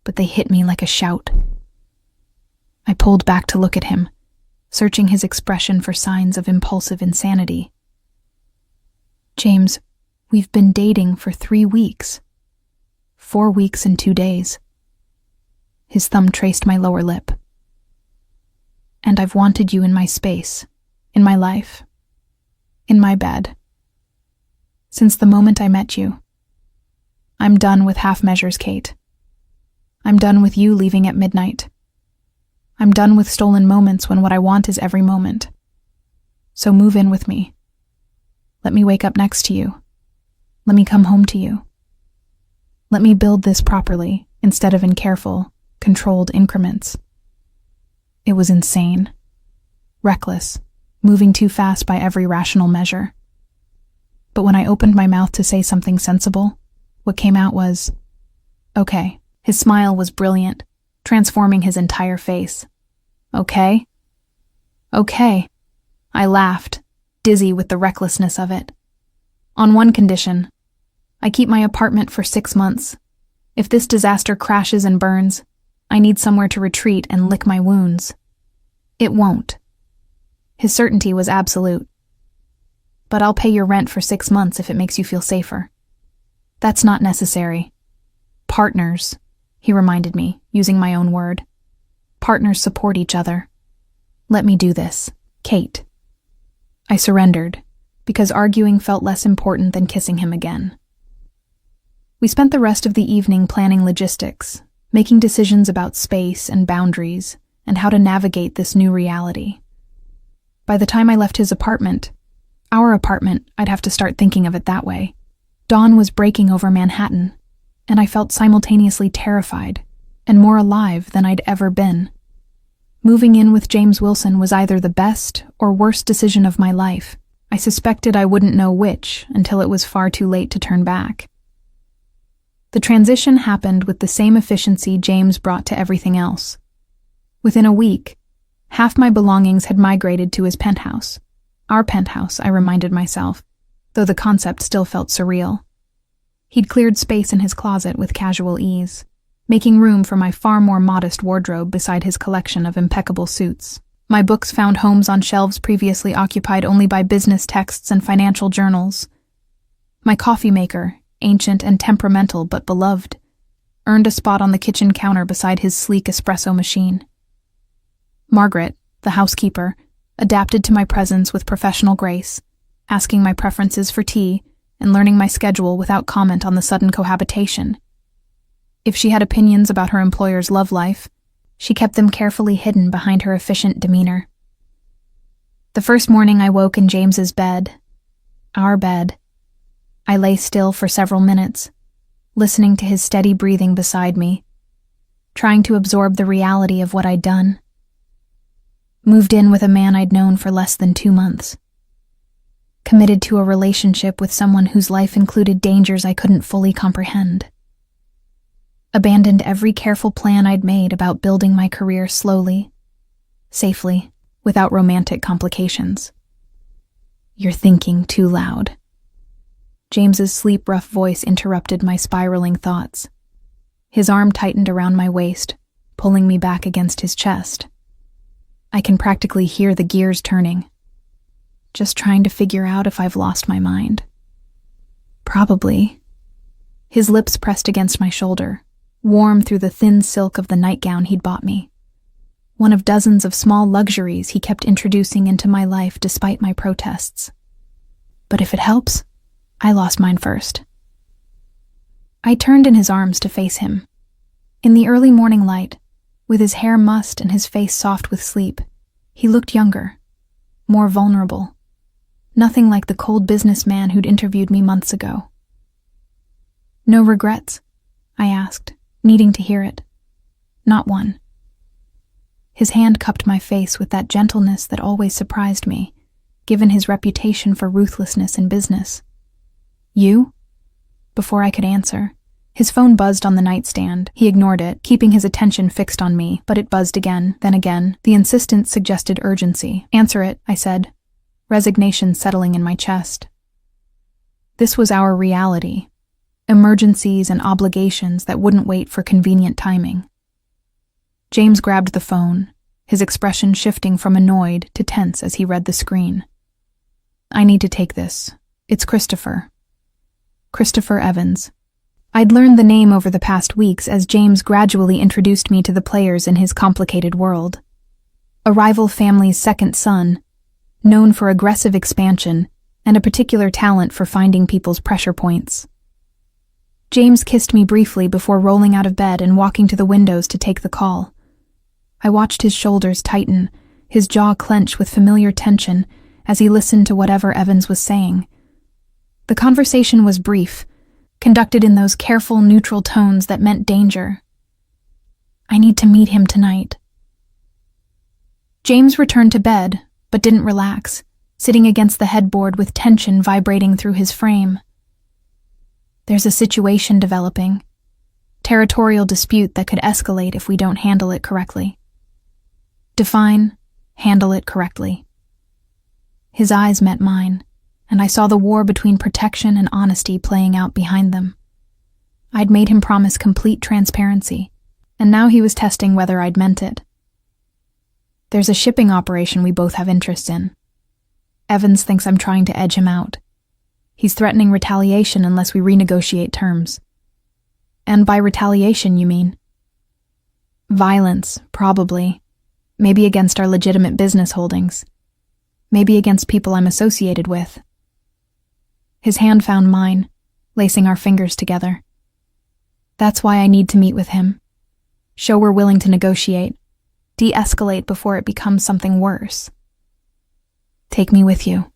but they hit me like a shout. I pulled back to look at him, searching his expression for signs of impulsive insanity. James, we've been dating for 3 weeks. 4 weeks and 2 days. His thumb traced my lower lip. And I've wanted you in my space, in my life, in my bed. Since the moment I met you. I'm done with half measures, Kate. I'm done with you leaving at midnight. I'm done with stolen moments when what I want is every moment. So move in with me. Let me wake up next to you. Let me come home to you. Let me build this properly instead of in careful, controlled increments. It was insane, reckless, moving too fast by every rational measure. But when I opened my mouth to say something sensible, what came out was, okay. His smile was brilliant, transforming his entire face. Okay? Okay. I laughed, dizzy with the recklessness of it. On one condition, I keep my apartment for 6 months. If this disaster crashes and burns, I need somewhere to retreat and lick my wounds. It won't. His certainty was absolute. But I'll pay your rent for 6 months if it makes you feel safer. That's not necessary. Partners, he reminded me, using my own word. Partners support each other. Let me do this, Kate. I surrendered, because arguing felt less important than kissing him again. We spent the rest of the evening planning logistics, making decisions about space and boundaries, and how to navigate this new reality. By the time I left his apartment, our apartment, I'd have to start thinking of it that way, dawn was breaking over Manhattan, and I felt simultaneously terrified and more alive than I'd ever been. Moving in with James Wilson was either the best or worst decision of my life. I suspected I wouldn't know which until it was far too late to turn back. The transition happened with the same efficiency James brought to everything else. Within a week, half my belongings had migrated to his penthouse. Our penthouse, I reminded myself, though the concept still felt surreal. He'd cleared space in his closet with casual ease, making room for my far more modest wardrobe beside his collection of impeccable suits. My books found homes on shelves previously occupied only by business texts and financial journals. My coffee maker, ancient and temperamental but beloved, earned a spot on the kitchen counter beside his sleek espresso machine. Margaret, the housekeeper, adapted to my presence with professional grace, asking my preferences for tea and learning my schedule without comment on the sudden cohabitation. If she had opinions about her employer's love life, she kept them carefully hidden behind her efficient demeanor. The first morning I woke in James's bed, our bed. I lay still for several minutes, listening to his steady breathing beside me, trying to absorb the reality of what I'd done. Moved in with a man I'd known for less than 2 months. Committed to a relationship with someone whose life included dangers I couldn't fully comprehend. Abandoned every careful plan I'd made about building my career slowly, safely, without romantic complications. "You're thinking too loud." James's sleep-rough voice interrupted my spiraling thoughts. His arm tightened around my waist, pulling me back against his chest. I can practically hear the gears turning. Just trying to figure out if I've lost my mind. Probably. His lips pressed against my shoulder, warm through the thin silk of the nightgown he'd bought me. One of dozens of small luxuries he kept introducing into my life despite my protests. But if it helps, I lost mine first. I turned in his arms to face him. In the early morning light, with his hair mussed and his face soft with sleep, he looked younger, more vulnerable. Nothing like the cold businessman who'd interviewed me months ago. "No regrets?" I asked, needing to hear it. "Not one." His hand cupped my face with that gentleness that always surprised me, given his reputation for ruthlessness in business. "You?" Before I could answer, his phone buzzed on the nightstand. He ignored it, keeping his attention fixed on me, but it buzzed again, then again. The insistence suggested urgency. "Answer it," I said, resignation settling in my chest. This was our reality. Emergencies and obligations that wouldn't wait for convenient timing. James grabbed the phone, his expression shifting from annoyed to tense as he read the screen. "I need to take this. It's Christopher. Christopher Evans." I'd learned the name over the past weeks as James gradually introduced me to the players in his complicated world. A rival family's second son, known for aggressive expansion and a particular talent for finding people's pressure points. James kissed me briefly before rolling out of bed and walking to the windows to take the call. I watched his shoulders tighten, his jaw clench with familiar tension as he listened to whatever Evans was saying. The conversation was brief, conducted in those careful, neutral tones that meant danger. "I need to meet him tonight." James returned to bed, but didn't relax, sitting against the headboard with tension vibrating through his frame. "There's a situation developing. Territorial dispute that could escalate if we don't handle it correctly." Define, handle it correctly. His eyes met mine, and I saw the war between protection and honesty playing out behind them. I'd made him promise complete transparency, and now he was testing whether I'd meant it. "There's a shipping operation we both have interests in. Evans thinks I'm trying to edge him out. He's threatening retaliation unless we renegotiate terms." "And by retaliation, you mean?" "Violence, probably. Maybe against our legitimate business holdings. Maybe against people I'm associated with." His hand found mine, lacing our fingers together. "That's why I need to meet with him. Show we're willing to negotiate. De-escalate before it becomes something worse." "Take me with you."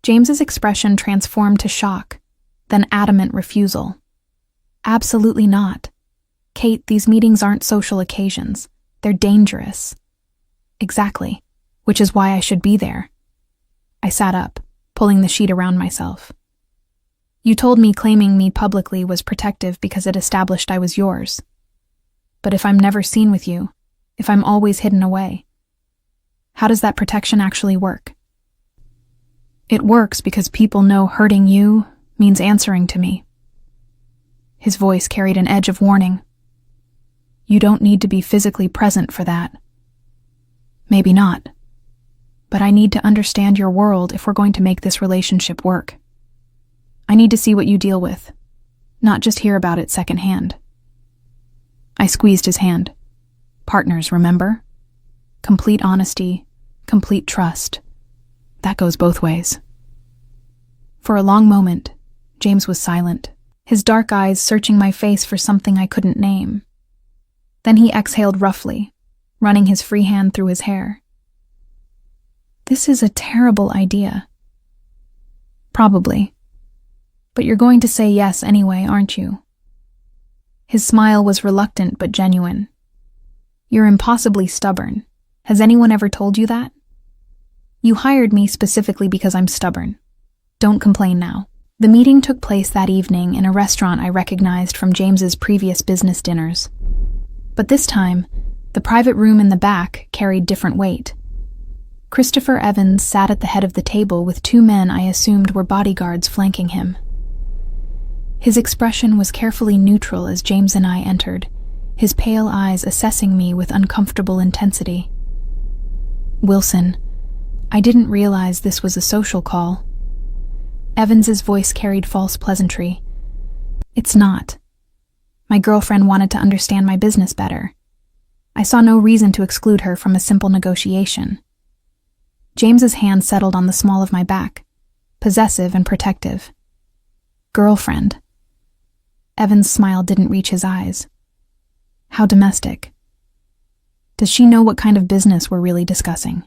James's expression transformed to shock, then adamant refusal. "Absolutely not. Kate, these meetings aren't social occasions. They're dangerous." "Exactly, which is why I should be there." I sat up, pulling the sheet around myself. "You told me claiming me publicly was protective because it established I was yours. But if I'm never seen with you, if I'm always hidden away, how does that protection actually work?" "It works because people know hurting you means answering to me." His voice carried an edge of warning. "You don't need to be physically present for that." "Maybe not. But I need to understand your world if we're going to make this relationship work. I need to see what you deal with, not just hear about it secondhand." I squeezed his hand. "Partners, remember? Complete honesty, complete trust. That goes both ways." For a long moment, James was silent, his dark eyes searching my face for something I couldn't name. Then he exhaled roughly, running his free hand through his hair. "This is a terrible idea." "Probably. But you're going to say yes anyway, aren't you?" His smile was reluctant but genuine. "You're impossibly stubborn. Has anyone ever told you that?" "You hired me specifically because I'm stubborn. Don't complain now." The meeting took place that evening in a restaurant I recognized from James's previous business dinners. But this time, the private room in the back carried different weight. Christopher Evans sat at the head of the table with two men I assumed were bodyguards flanking him. His expression was carefully neutral as James and I entered, his pale eyes assessing me with uncomfortable intensity. "Wilson, I didn't realize this was a social call." Evans's voice carried false pleasantry. "It's not. My girlfriend wanted to understand my business better. I saw no reason to exclude her from a simple negotiation." James's hand settled on the small of my back, possessive and protective. "Girlfriend." Evans' smile didn't reach his eyes. "How domestic. Does she know what kind of business we're really discussing?"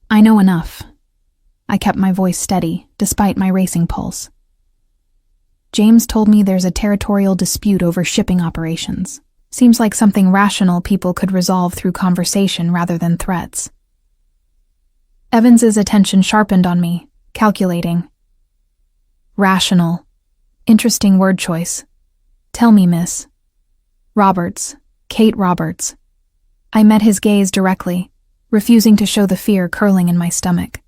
"I know enough." I kept my voice steady, despite my racing pulse. "James told me there's a territorial dispute over shipping operations. Seems like something rational people could resolve through conversation rather than threats." Evans's attention sharpened on me, calculating. "Rational. Interesting word choice. Tell me, Miss." "Roberts. Kate Roberts." I met his gaze directly, refusing to show the fear curling in my stomach.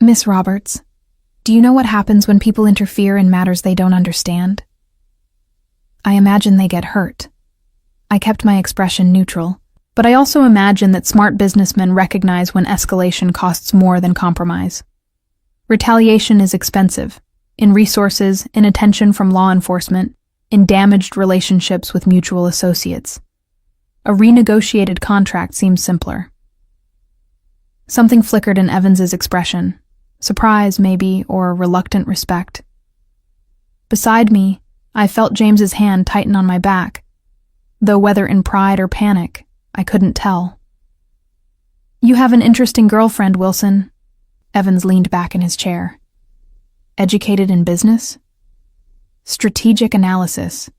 "Miss Roberts, do you know what happens when people interfere in matters they don't understand?" "I imagine they get hurt." I kept my expression neutral, but I also imagine that smart businessmen recognize when escalation costs more than compromise. Retaliation is expensive, in resources, in attention from law enforcement, in damaged relationships with mutual associates. A renegotiated contract seems simpler. Something flickered in Evans's expression. Surprise, maybe, or reluctant respect. Beside me, I felt James's hand tighten on my back, though whether in pride or panic, I couldn't tell. "You have an interesting girlfriend, Wilson." Evans leaned back in his chair. "Educated in business?" "Strategic analysis."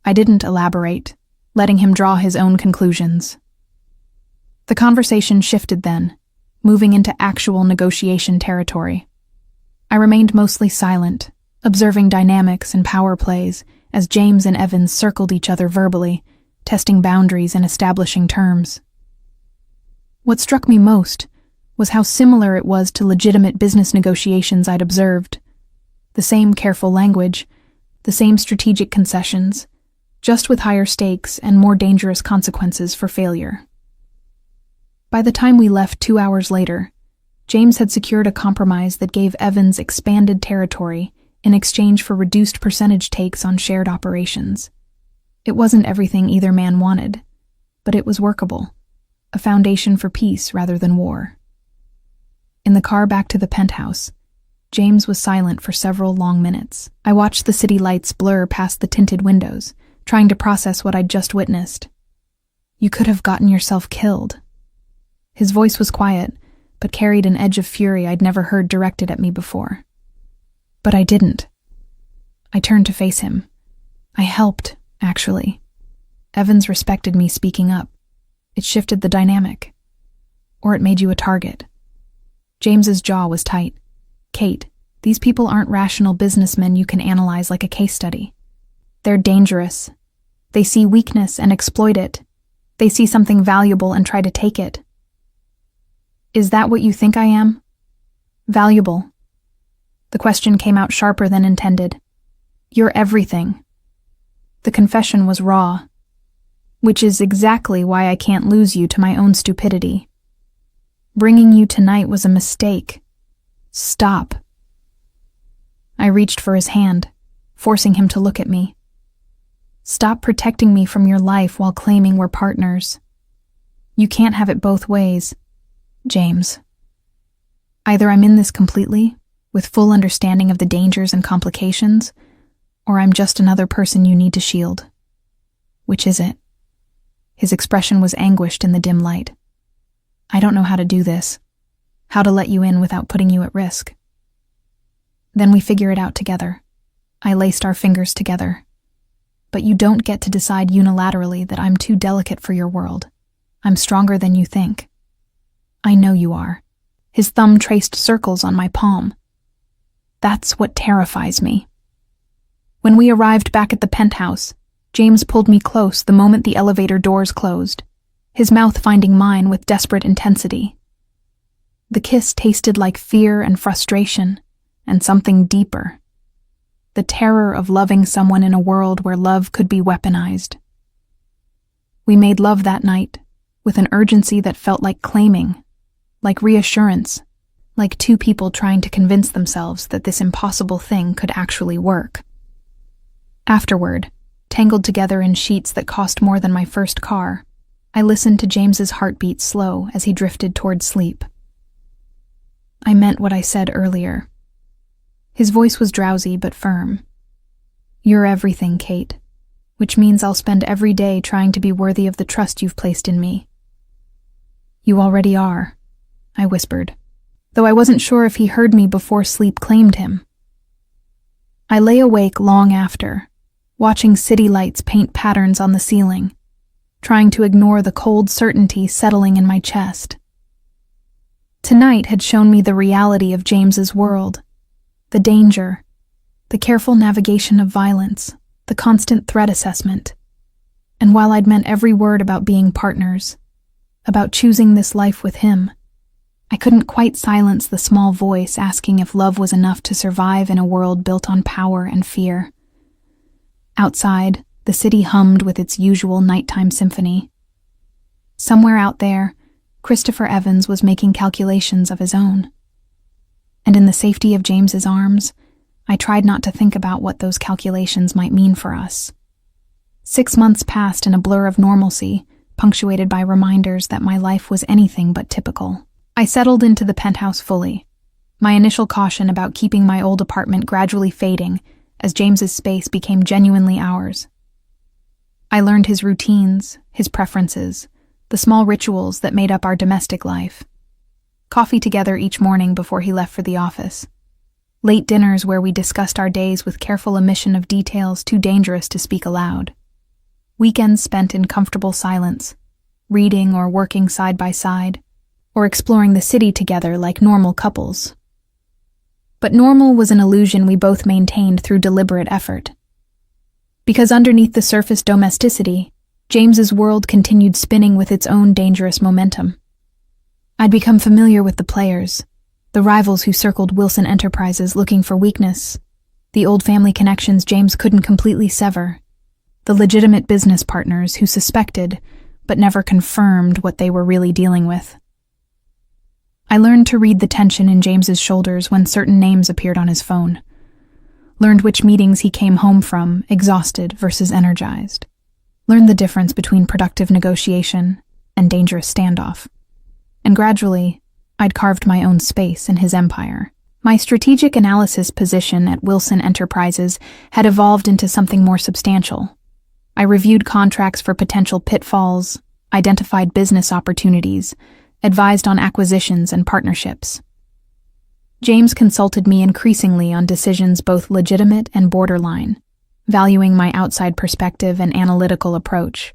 I didn't elaborate, letting him draw his own conclusions. The conversation shifted then, moving into actual negotiation territory. I remained mostly silent, observing dynamics and power plays as James and Evans circled each other verbally, testing boundaries and establishing terms. What struck me most was how similar it was to legitimate business negotiations I'd observed. The same careful language, the same strategic concessions, just with higher stakes and more dangerous consequences for failure. By the time we left 2 hours later, James had secured a compromise that gave Evans expanded territory in exchange for reduced percentage takes on shared operations. It wasn't everything either man wanted, but it was workable, a foundation for peace rather than war. In the car back to the penthouse, James was silent for several long minutes. I watched the city lights blur past the tinted windows, trying to process what I'd just witnessed. "You could have gotten yourself killed." His voice was quiet, but carried an edge of fury I'd never heard directed at me before. But I didn't. I turned to face him. I helped, actually. Evans respected me speaking up. It shifted the dynamic. Or it made you a target. James's jaw was tight. "Kate, these people aren't rational businessmen you can analyze like a case study. They're dangerous. They see weakness and exploit it. They see something valuable and try to take it." "Is that what you think I am?" "Valuable." The question came out sharper than intended. "You're everything." The confession was raw. "Which is exactly why I can't lose you to my own stupidity. Bringing you tonight was a mistake. Stop." I reached for his hand, forcing him to look at me. "Stop protecting me from your life while claiming we're partners. You can't have it both ways, James. Either I'm in this completely, with full understanding of the dangers and complications, or I'm just another person you need to shield? Which is it? His expression was anguished in the dim light. I don't know how to do this, how to let you in without putting you at risk. Then we figure it out together. I laced our fingers together. But you don't get to decide unilaterally that I'm too delicate for your world. I'm stronger than you think. I know you are. His thumb traced circles on my palm. That's what terrifies me. When we arrived back at the penthouse, James pulled me close the moment the elevator doors closed, his mouth finding mine with desperate intensity. The kiss tasted like fear and frustration, and something deeper. The terror of loving someone in a world where love could be weaponized. We made love that night, with an urgency that felt like claiming, like reassurance, like two people trying to convince themselves that this impossible thing could actually work. Afterward, tangled together in sheets that cost more than my first car, I listened to James's heartbeat slow as he drifted toward sleep. I meant what I said earlier. His voice was drowsy but firm. You're everything, Kate, which means I'll spend every day trying to be worthy of the trust you've placed in me. You already are, I whispered, though I wasn't sure if he heard me before sleep claimed him. I lay awake long after, watching city lights paint patterns on the ceiling, trying to ignore the cold certainty settling in my chest. Tonight had shown me the reality of James's world, the danger, the careful navigation of violence, the constant threat assessment. And while I'd meant every word about being partners, about choosing this life with him, I couldn't quite silence the small voice asking if love was enough to survive in a world built on power and fear. Outside, the city hummed with its usual nighttime symphony. Somewhere out there, Christopher Evans was making calculations of his own. And in the safety of James's arms, I tried not to think about what those calculations might mean for us. 6 months passed in a blur of normalcy, punctuated by reminders that my life was anything but typical. I settled into the penthouse fully, my initial caution about keeping my old apartment gradually fading as James's space became genuinely ours. I learned his routines, his preferences, the small rituals that made up our domestic life. Coffee together each morning before he left for the office. Late dinners where we discussed our days with careful omission of details too dangerous to speak aloud. Weekends spent in comfortable silence, reading or working side by side, or exploring the city together like normal couples. But normal was an illusion we both maintained through deliberate effort. Because underneath the surface domesticity, James's world continued spinning with its own dangerous momentum. I'd become familiar with the players, the rivals who circled Wilson Enterprises looking for weakness, the old family connections James couldn't completely sever, the legitimate business partners who suspected but never confirmed what they were really dealing with. I learned to read the tension in James's shoulders when certain names appeared on his phone, learned which meetings he came home from, exhausted versus energized, learned the difference between productive negotiation and dangerous standoff. And gradually, I'd carved my own space in his empire. My strategic analysis position at Wilson Enterprises had evolved into something more substantial. I reviewed contracts for potential pitfalls, identified business opportunities, advised on acquisitions and partnerships. James consulted me increasingly on decisions both legitimate and borderline, valuing my outside perspective and analytical approach.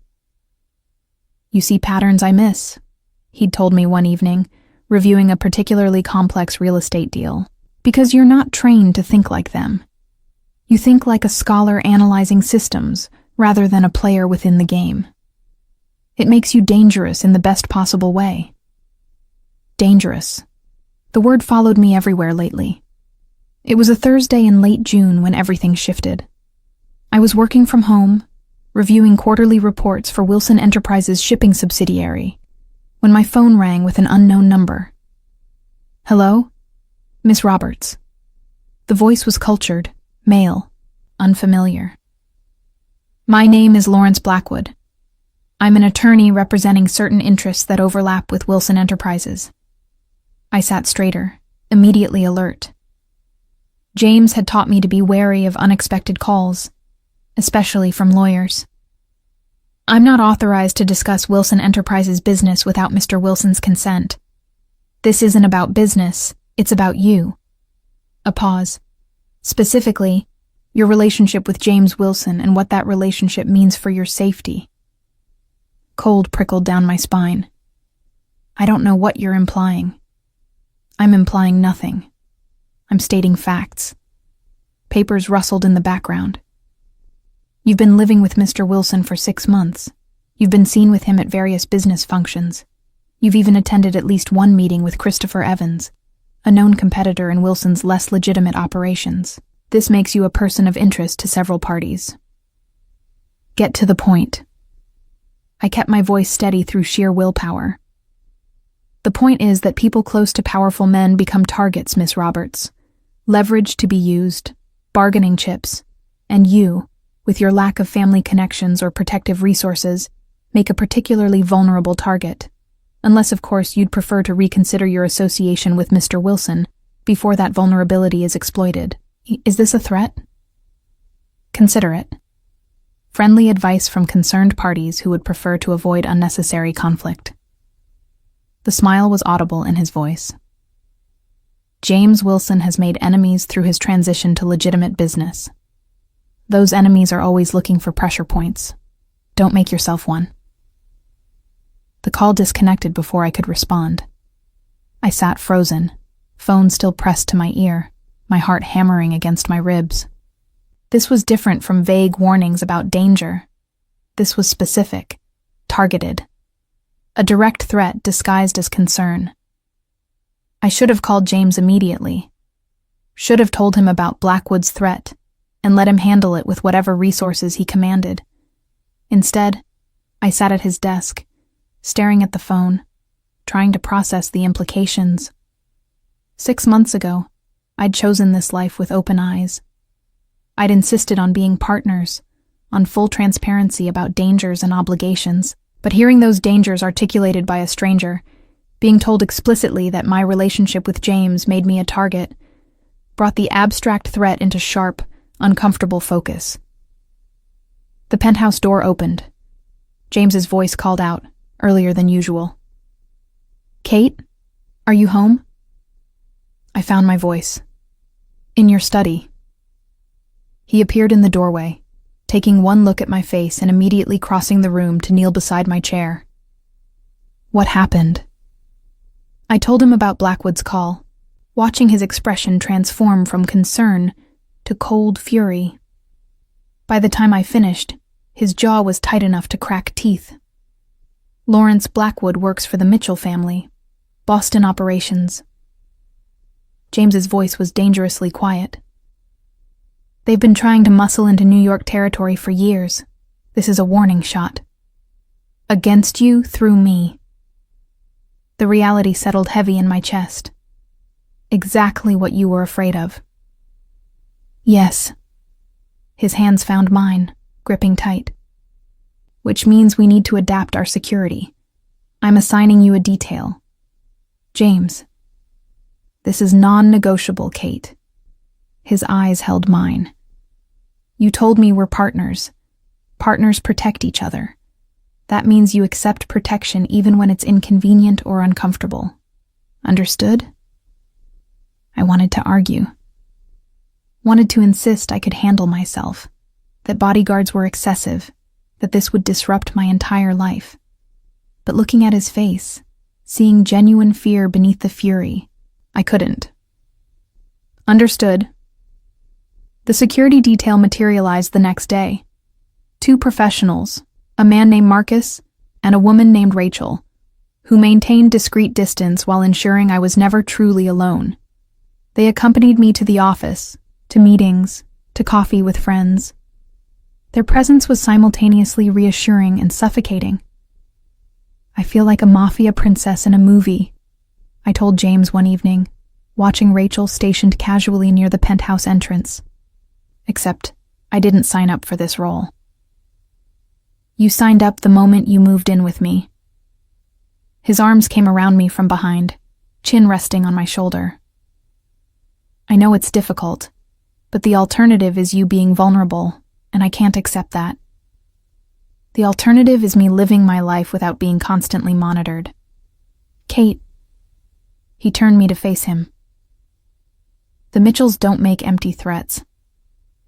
"You see patterns I miss," he'd told me one evening, reviewing a particularly complex real estate deal, "because you're not trained to think like them. You think like a scholar analyzing systems rather than a player within the game. It makes you dangerous in the best possible way." Dangerous. The word followed me everywhere lately. It was a Thursday in late June when everything shifted. I was working from home, reviewing quarterly reports for Wilson Enterprises' shipping subsidiary, when my phone rang with an unknown number. "Hello? Miss Roberts." The voice was cultured, male, unfamiliar. "My name is Lawrence Blackwood. I'm an attorney representing certain interests that overlap with Wilson Enterprises." I sat straighter, immediately alert. James had taught me to be wary of unexpected calls, especially from lawyers. I'm not authorized to discuss Wilson Enterprises business without Mr. Wilson's consent. This isn't about business, it's about you. A pause. Specifically, your relationship with James Wilson and what that relationship means for your safety. Cold prickled down my spine. I don't know what you're implying. I'm implying nothing. I'm stating facts. Papers rustled in the background. You've been living with Mr. Wilson for 6 months. You've been seen with him at various business functions. You've even attended at least one meeting with Christopher Evans, a known competitor in Wilson's less legitimate operations. This makes you a person of interest to several parties. Get to the point. I kept my voice steady through sheer willpower. The point is that people close to powerful men become targets, Miss Roberts. Leverage to be used, bargaining chips, and you, with your lack of family connections or protective resources, make a particularly vulnerable target. Unless, of course, you'd prefer to reconsider your association with Mr. Wilson before that vulnerability is exploited. Is this a threat? Consider it. Friendly advice from concerned parties who would prefer to avoid unnecessary conflict. The smile was audible in his voice. James Wilson has made enemies through his transition to legitimate business. Those enemies are always looking for pressure points. Don't make yourself one. The call disconnected before I could respond. I sat frozen, phone still pressed to my ear, my heart hammering against my ribs. This was different from vague warnings about danger. This was specific, targeted. A direct threat disguised as concern. I should have called James immediately. Should have told him about Blackwood's threat and let him handle it with whatever resources he commanded. Instead, I sat at his desk, staring at the phone, trying to process the implications. 6 months ago, I'd chosen this life with open eyes. I'd insisted on being partners, on full transparency about dangers and obligations, but hearing those dangers articulated by a stranger, being told explicitly that my relationship with James made me a target, brought the abstract threat into sharp, uncomfortable focus. The penthouse door opened. James's voice called out, earlier than usual. "Kate, are you home?" I found my voice. "In your study." He appeared in the doorway, taking one look at my face and immediately crossing the room to kneel beside my chair. What happened? I told him about Blackwood's call, watching his expression transform from concern to cold fury. By the time I finished, his jaw was tight enough to crack teeth. Lawrence Blackwood works for the Mitchell family, Boston operations. James's voice was dangerously quiet. They've been trying to muscle into New York territory for years. This is a warning shot. Against you through me. The reality settled heavy in my chest. Exactly what you were afraid of. Yes. His hands found mine, gripping tight. Which means we need to adapt our security. I'm assigning you a detail. James. This is non-negotiable, Kate. His eyes held mine. You told me we're partners. Partners protect each other. That means you accept protection even when it's inconvenient or uncomfortable. Understood? I wanted to argue. Wanted to insist I could handle myself, that bodyguards were excessive, that this would disrupt my entire life. But looking at his face, seeing genuine fear beneath the fury, I couldn't. Understood. The security detail materialized the next day. 2 professionals, a man named Marcus and a woman named Rachel, who maintained discreet distance while ensuring I was never truly alone. They accompanied me to the office, to meetings, to coffee with friends. Their presence was simultaneously reassuring and suffocating. I feel like a mafia princess in a movie, I told James one evening, watching Rachel stationed casually near the penthouse entrance. Except, I didn't sign up for this role. You signed up the moment you moved in with me. His arms came around me from behind, chin resting on my shoulder. I know it's difficult, But the alternative is you being vulnerable, and I can't accept that. The alternative is me living my life without being constantly monitored. Kate. He turned me to face him. The Mitchells don't make empty threats.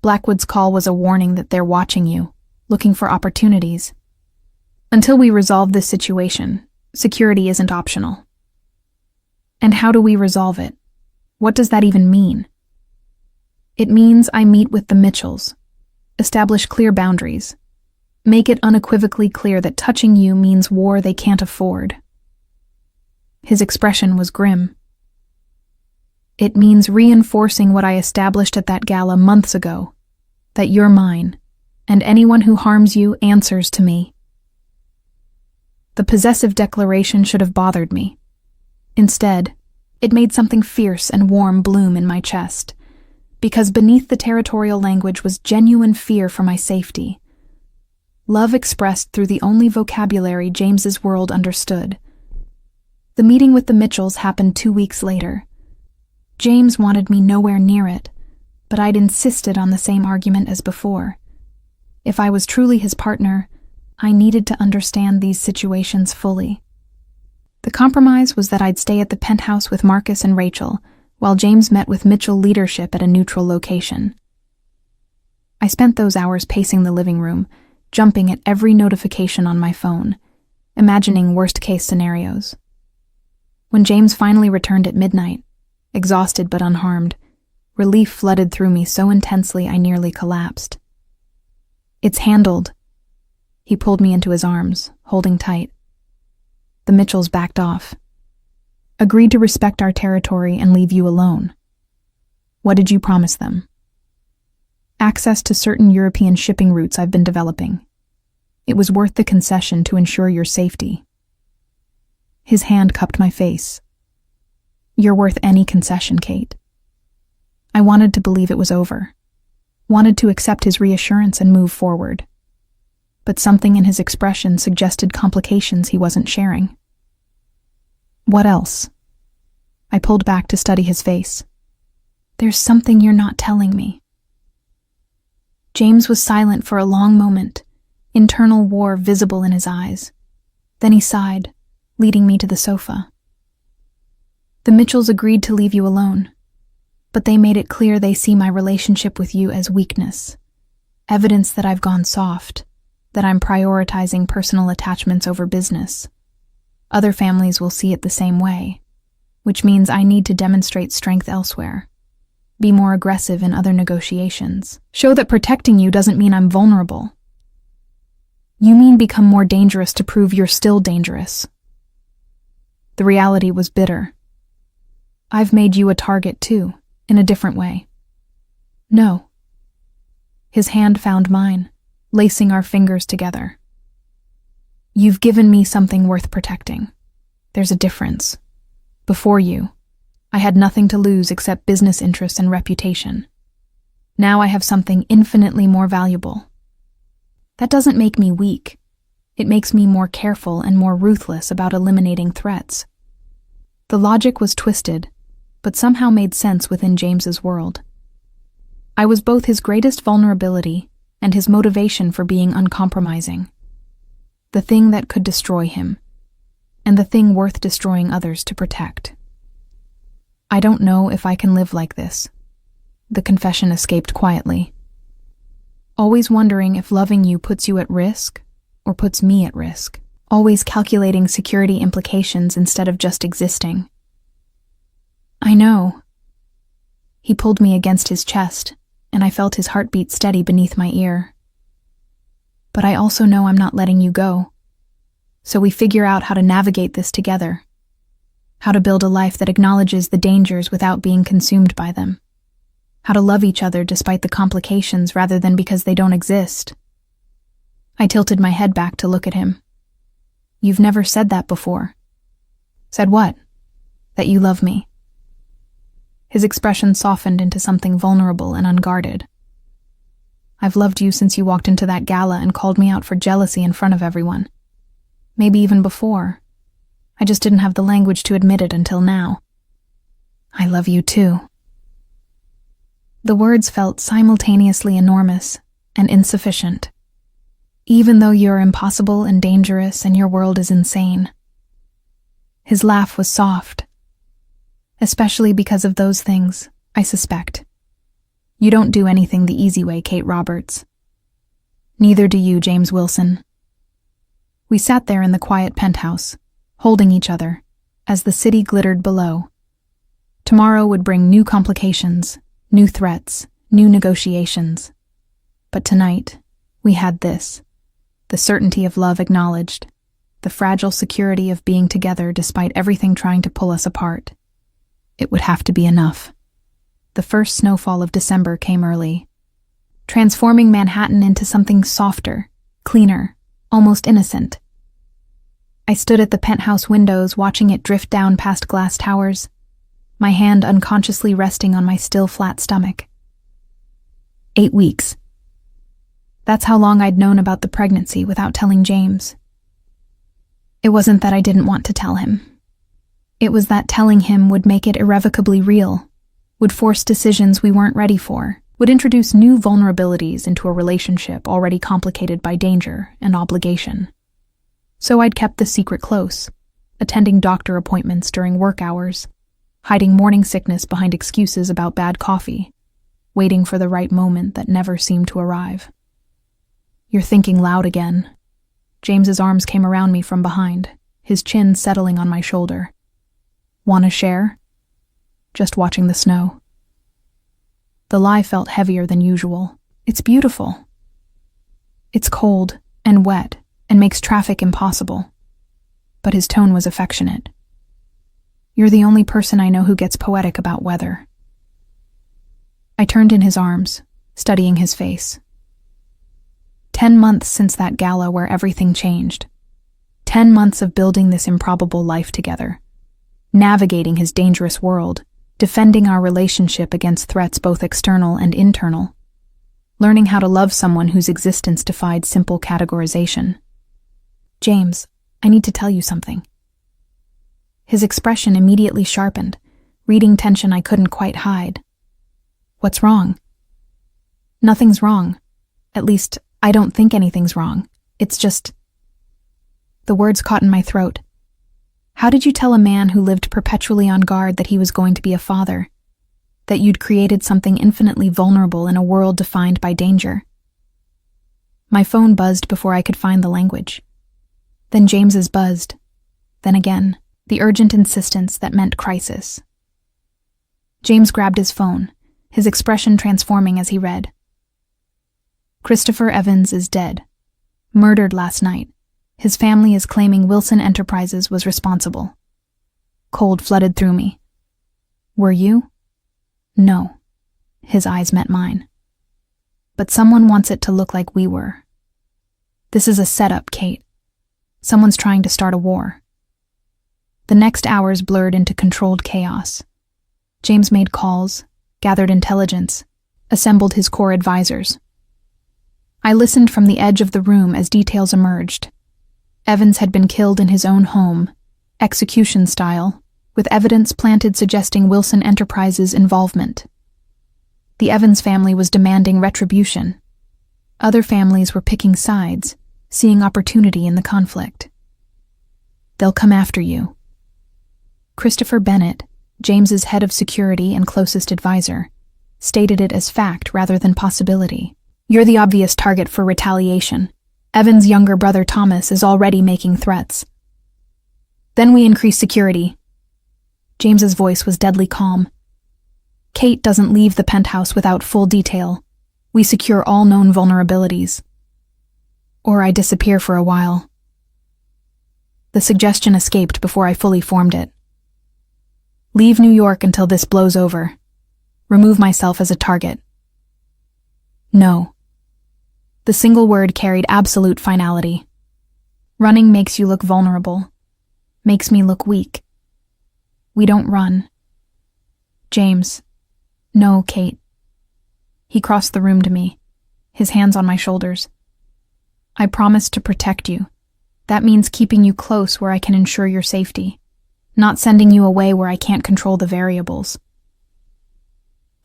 Blackwood's call was a warning that they're watching you, looking for opportunities. Until we resolve this situation, security isn't optional. And how do we resolve it? What does that even mean? It means I meet with the Mitchells, establish clear boundaries, make it unequivocally clear that touching you means war they can't afford. His expression was grim. It means reinforcing what I established at that gala months ago, that you're mine, and anyone who harms you answers to me. The possessive declaration should have bothered me. Instead, it made something fierce and warm bloom in my chest, because beneath the territorial language was genuine fear for my safety. Love expressed through the only vocabulary James's world understood. The meeting with the Mitchells happened 2 weeks later. James wanted me nowhere near it, but I'd insisted on the same argument as before. If I was truly his partner, I needed to understand these situations fully. The compromise was that I'd stay at the penthouse with Marcus and Rachel, while James met with Mitchell leadership at a neutral location. I spent those hours pacing the living room, jumping at every notification on my phone, imagining worst-case scenarios. When James finally returned at midnight, exhausted but unharmed, relief flooded through me so intensely I nearly collapsed. "It's handled." He pulled me into his arms, holding tight. The Mitchells backed off. "Agreed to respect our territory and leave you alone." "What did you promise them?" "Access to certain European shipping routes I've been developing. It was worth the concession to ensure your safety." His hand cupped my face. "You're worth any concession, Kate." I wanted to believe it was over, wanted to accept his reassurance and move forward. But something in his expression suggested complications he wasn't sharing. "What else?" I pulled back to study his face. "There's something you're not telling me." James was silent for a long moment, internal war visible in his eyes. Then he sighed, leading me to the sofa. "The Mitchells agreed to leave you alone, but they made it clear they see my relationship with you as weakness, evidence that I've gone soft, that I'm prioritizing personal attachments over business. Other families will see it the same way, which means I need to demonstrate strength elsewhere, be more aggressive in other negotiations, show that protecting you doesn't mean I'm vulnerable. You mean become more dangerous to prove you're still dangerous." The reality was bitter. "I've made you a target too, in a different way." "No." His hand found mine, lacing our fingers together. "You've given me something worth protecting. There's a difference. Before you, I had nothing to lose except business interests and reputation. Now I have something infinitely more valuable. That doesn't make me weak. It makes me more careful and more ruthless about eliminating threats." The logic was twisted, but somehow made sense within James's world. I was both his greatest vulnerability and his motivation for being uncompromising. The thing that could destroy him, and the thing worth destroying others to protect. "I don't know if I can live like this," the confession escaped quietly. "Always wondering if loving you puts you at risk or puts me at risk. Always calculating security implications instead of just existing." "I know." He pulled me against his chest, and I felt his heartbeat steady beneath my ear. "But I also know I'm not letting you go. So we figure out how to navigate this together. How to build a life that acknowledges the dangers without being consumed by them. How to love each other despite the complications rather than because they don't exist." I tilted my head back to look at him. "You've never said that before." "Said what?" "That you love me." His expression softened into something vulnerable and unguarded. "I've loved you since you walked into that gala and called me out for jealousy in front of everyone. Maybe even before. I just didn't have the language to admit it until now. I love you too." The words felt simultaneously enormous and insufficient. Even though you're impossible and dangerous and your world is insane. His laugh was soft. Especially because of those things, I suspect. You don't do anything the easy way, Kate Roberts. Neither do you, James Wilson. We sat there in the quiet penthouse, holding each other, as the city glittered below. Tomorrow would bring new complications, new threats, new negotiations. But tonight, we had this, the certainty of love acknowledged, the fragile security of being together despite everything trying to pull us apart. It would have to be enough. The first snowfall of December came early, transforming Manhattan into something softer, cleaner, almost innocent. I stood at the penthouse windows watching it drift down past glass towers, my hand unconsciously resting on my still flat stomach. 8 weeks. That's how long I'd known about the pregnancy without telling James. It wasn't that I didn't want to tell him. It was that telling him would make it irrevocably real, would force decisions we weren't ready for, would introduce new vulnerabilities into a relationship already complicated by danger and obligation. So I'd kept the secret close, attending doctor appointments during work hours, hiding morning sickness behind excuses about bad coffee, waiting for the right moment that never seemed to arrive. You're thinking loud again. James's arms came around me from behind, his chin settling on my shoulder. Want to share? Just watching the snow. The lie felt heavier than usual. It's beautiful. It's cold and wet and makes traffic impossible. But his tone was affectionate. You're the only person I know who gets poetic about weather. I turned in his arms, studying his face. 10 months since that gala where everything changed. 10 months of building this improbable life together. Navigating his dangerous world, defending our relationship against threats both external and internal. Learning how to love someone whose existence defied simple categorization. James, I need to tell you something. His expression immediately sharpened, reading tension I couldn't quite hide. What's wrong? Nothing's wrong. At least, I don't think anything's wrong. It's just... The words caught in my throat. How did you tell a man who lived perpetually on guard that he was going to be a father? That you'd created something infinitely vulnerable in a world defined by danger? My phone buzzed before I could find the language. Then James's buzzed. Then again. The urgent insistence that meant crisis. James grabbed his phone, his expression transforming as he read. Christopher Evans is dead. Murdered last night. His family is claiming Wilson Enterprises was responsible. Cold flooded through me. Were you? No. His eyes met mine. But someone wants it to look like we were. This is a setup, Kate. Someone's trying to start a war. The next hours blurred into controlled chaos. James made calls, gathered intelligence, assembled his core advisors. I listened from the edge of the room as details emerged. Evans had been killed in his own home, execution style, with evidence planted suggesting Wilson Enterprises' involvement. The Evans family was demanding retribution. Other families were picking sides, seeing opportunity in the conflict. They'll come after you. Christopher Bennett, James's head of security and closest advisor, stated it as fact rather than possibility. You're the obvious target for retaliation. Evan's younger brother Thomas is already making threats. Then we increase security. James's voice was deadly calm. Kate doesn't leave the penthouse without full detail. We secure all known vulnerabilities. Or I disappear for a while. The suggestion escaped before I fully formed it. Leave New York until this blows over. Remove myself as a target. No. The single word carried absolute finality. Running makes you look vulnerable. Makes me look weak. We don't run. James. No, Kate. He crossed the room to me, his hands on my shoulders. I promise to protect you. That means keeping you close where I can ensure your safety. Not sending you away where I can't control the variables.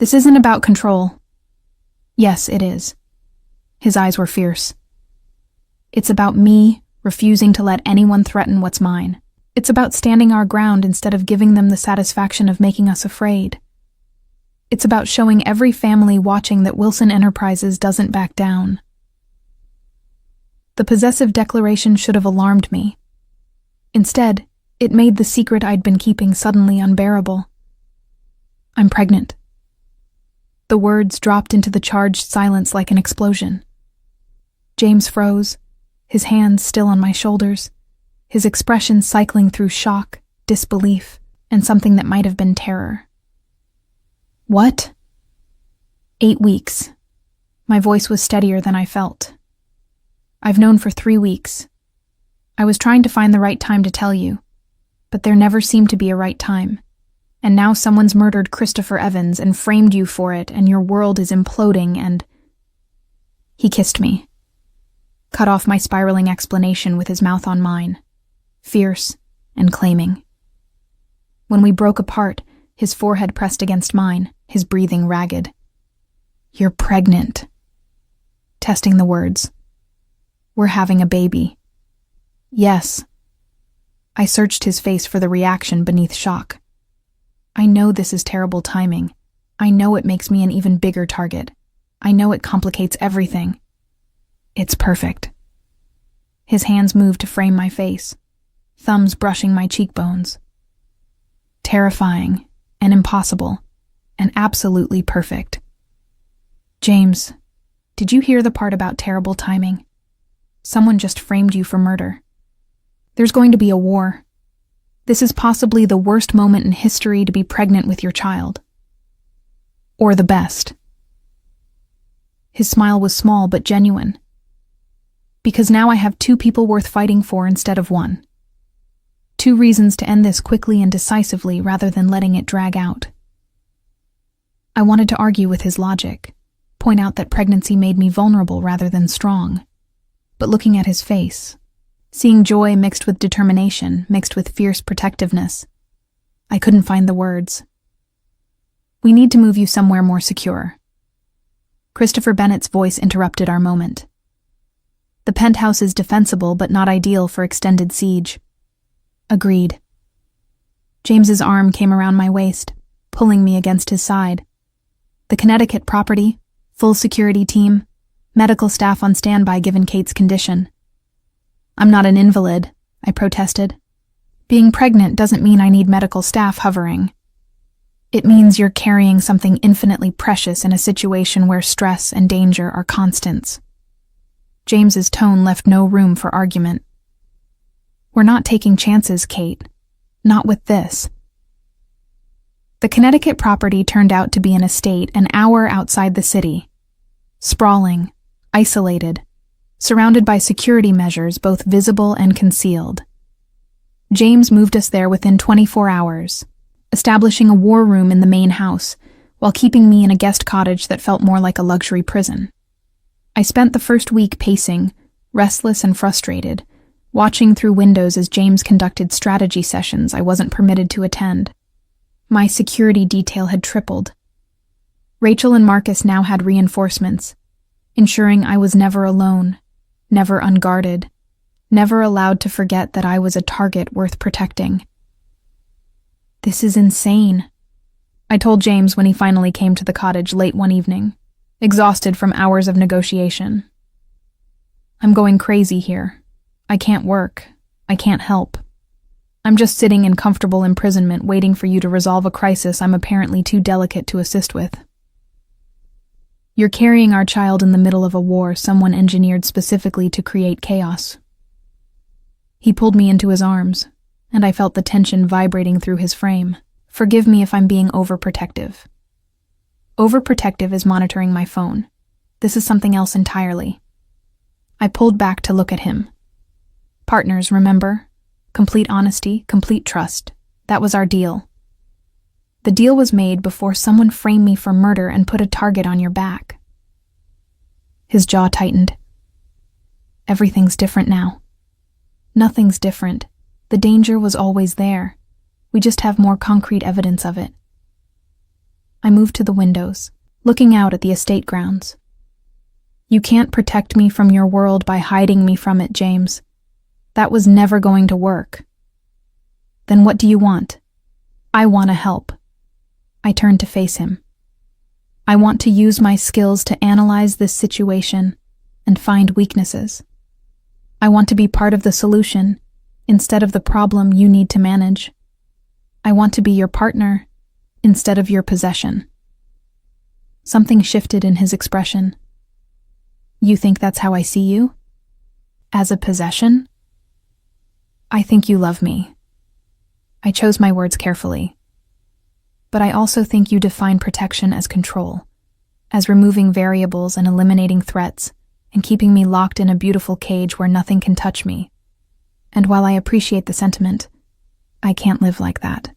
This isn't about control. Yes, it is. His eyes were fierce. It's about me refusing to let anyone threaten what's mine. It's about standing our ground instead of giving them the satisfaction of making us afraid. It's about showing every family watching that Wilson Enterprises doesn't back down. The possessive declaration should have alarmed me. Instead, it made the secret I'd been keeping suddenly unbearable. I'm pregnant. The words dropped into the charged silence like an explosion. James froze, his hands still on my shoulders, his expression cycling through shock, disbelief, and something that might have been terror. What? 8 weeks. My voice was steadier than I felt. I've known for 3 weeks. I was trying to find the right time to tell you, but there never seemed to be a right time. And now someone's murdered Christopher Evans and framed you for it, and your world is imploding, and... He kissed me. Cut off my spiraling explanation with his mouth on mine, fierce and claiming. When we broke apart, his forehead pressed against mine, his breathing ragged. You're pregnant. Testing the words. We're having a baby. Yes. I searched his face for the reaction beneath shock. I know this is terrible timing. I know it makes me an even bigger target. I know it complicates everything. It's perfect. His hands moved to frame my face, thumbs brushing my cheekbones. Terrifying and impossible and absolutely perfect. James, did you hear the part about terrible timing? Someone just framed you for murder. There's going to be a war. This is possibly the worst moment in history to be pregnant with your child. Or the best. His smile was small but genuine. Because now I have 2 people worth fighting for instead of 1. 2 reasons to end this quickly and decisively rather than letting it drag out. I wanted to argue with his logic, point out that pregnancy made me vulnerable rather than strong. But looking at his face, seeing joy mixed with determination, mixed with fierce protectiveness, I couldn't find the words. We need to move you somewhere more secure. Christopher Bennett's voice interrupted our moment. The penthouse is defensible but not ideal for extended siege. Agreed. James's arm came around my waist, pulling me against his side. The Connecticut property, full security team, medical staff on standby given Kate's condition. I'm not an invalid, I protested. Being pregnant doesn't mean I need medical staff hovering. It means you're carrying something infinitely precious in a situation where stress and danger are constants. James's tone left no room for argument. We're not taking chances, Kate. Not with this. The Connecticut property turned out to be an estate an hour outside the city. Sprawling, isolated, surrounded by security measures both visible and concealed. James moved us there within 24 hours, establishing a war room in the main house, while keeping me in a guest cottage that felt more like a luxury prison. I spent the first week pacing, restless and frustrated, watching through windows as James conducted strategy sessions I wasn't permitted to attend. My security detail had tripled. Rachel and Marcus now had reinforcements, ensuring I was never alone, never unguarded, never allowed to forget that I was a target worth protecting. This is insane, I told James when he finally came to the cottage late one evening, exhausted from hours of negotiation. I'm going crazy here. I can't work. I can't help. I'm just sitting in comfortable imprisonment waiting for you to resolve a crisis I'm apparently too delicate to assist with. You're carrying our child in the middle of a war someone engineered specifically to create chaos. He pulled me into his arms, and I felt the tension vibrating through his frame. Forgive me if I'm being overprotective. Overprotective is monitoring my phone. This is something else entirely. I pulled back to look at him. Partners, remember? Complete honesty, complete trust. That was our deal. The deal was made before someone framed me for murder and put a target on your back. His jaw tightened. Everything's different now. Nothing's different. The danger was always there. We just have more concrete evidence of it. I moved to the windows, looking out at the estate grounds. You can't protect me from your world by hiding me from it, James. That was never going to work. Then what do you want? I want to help. I turned to face him. I want to use my skills to analyze this situation and find weaknesses. I want to be part of the solution instead of the problem you need to manage. I want to be your partner instead of your possession. Something shifted in his expression. You think that's how I see you? As a possession? I think you love me. I chose my words carefully. But I also think you define protection as control, as removing variables and eliminating threats, and keeping me locked in a beautiful cage where nothing can touch me. And while I appreciate the sentiment, I can't live like that.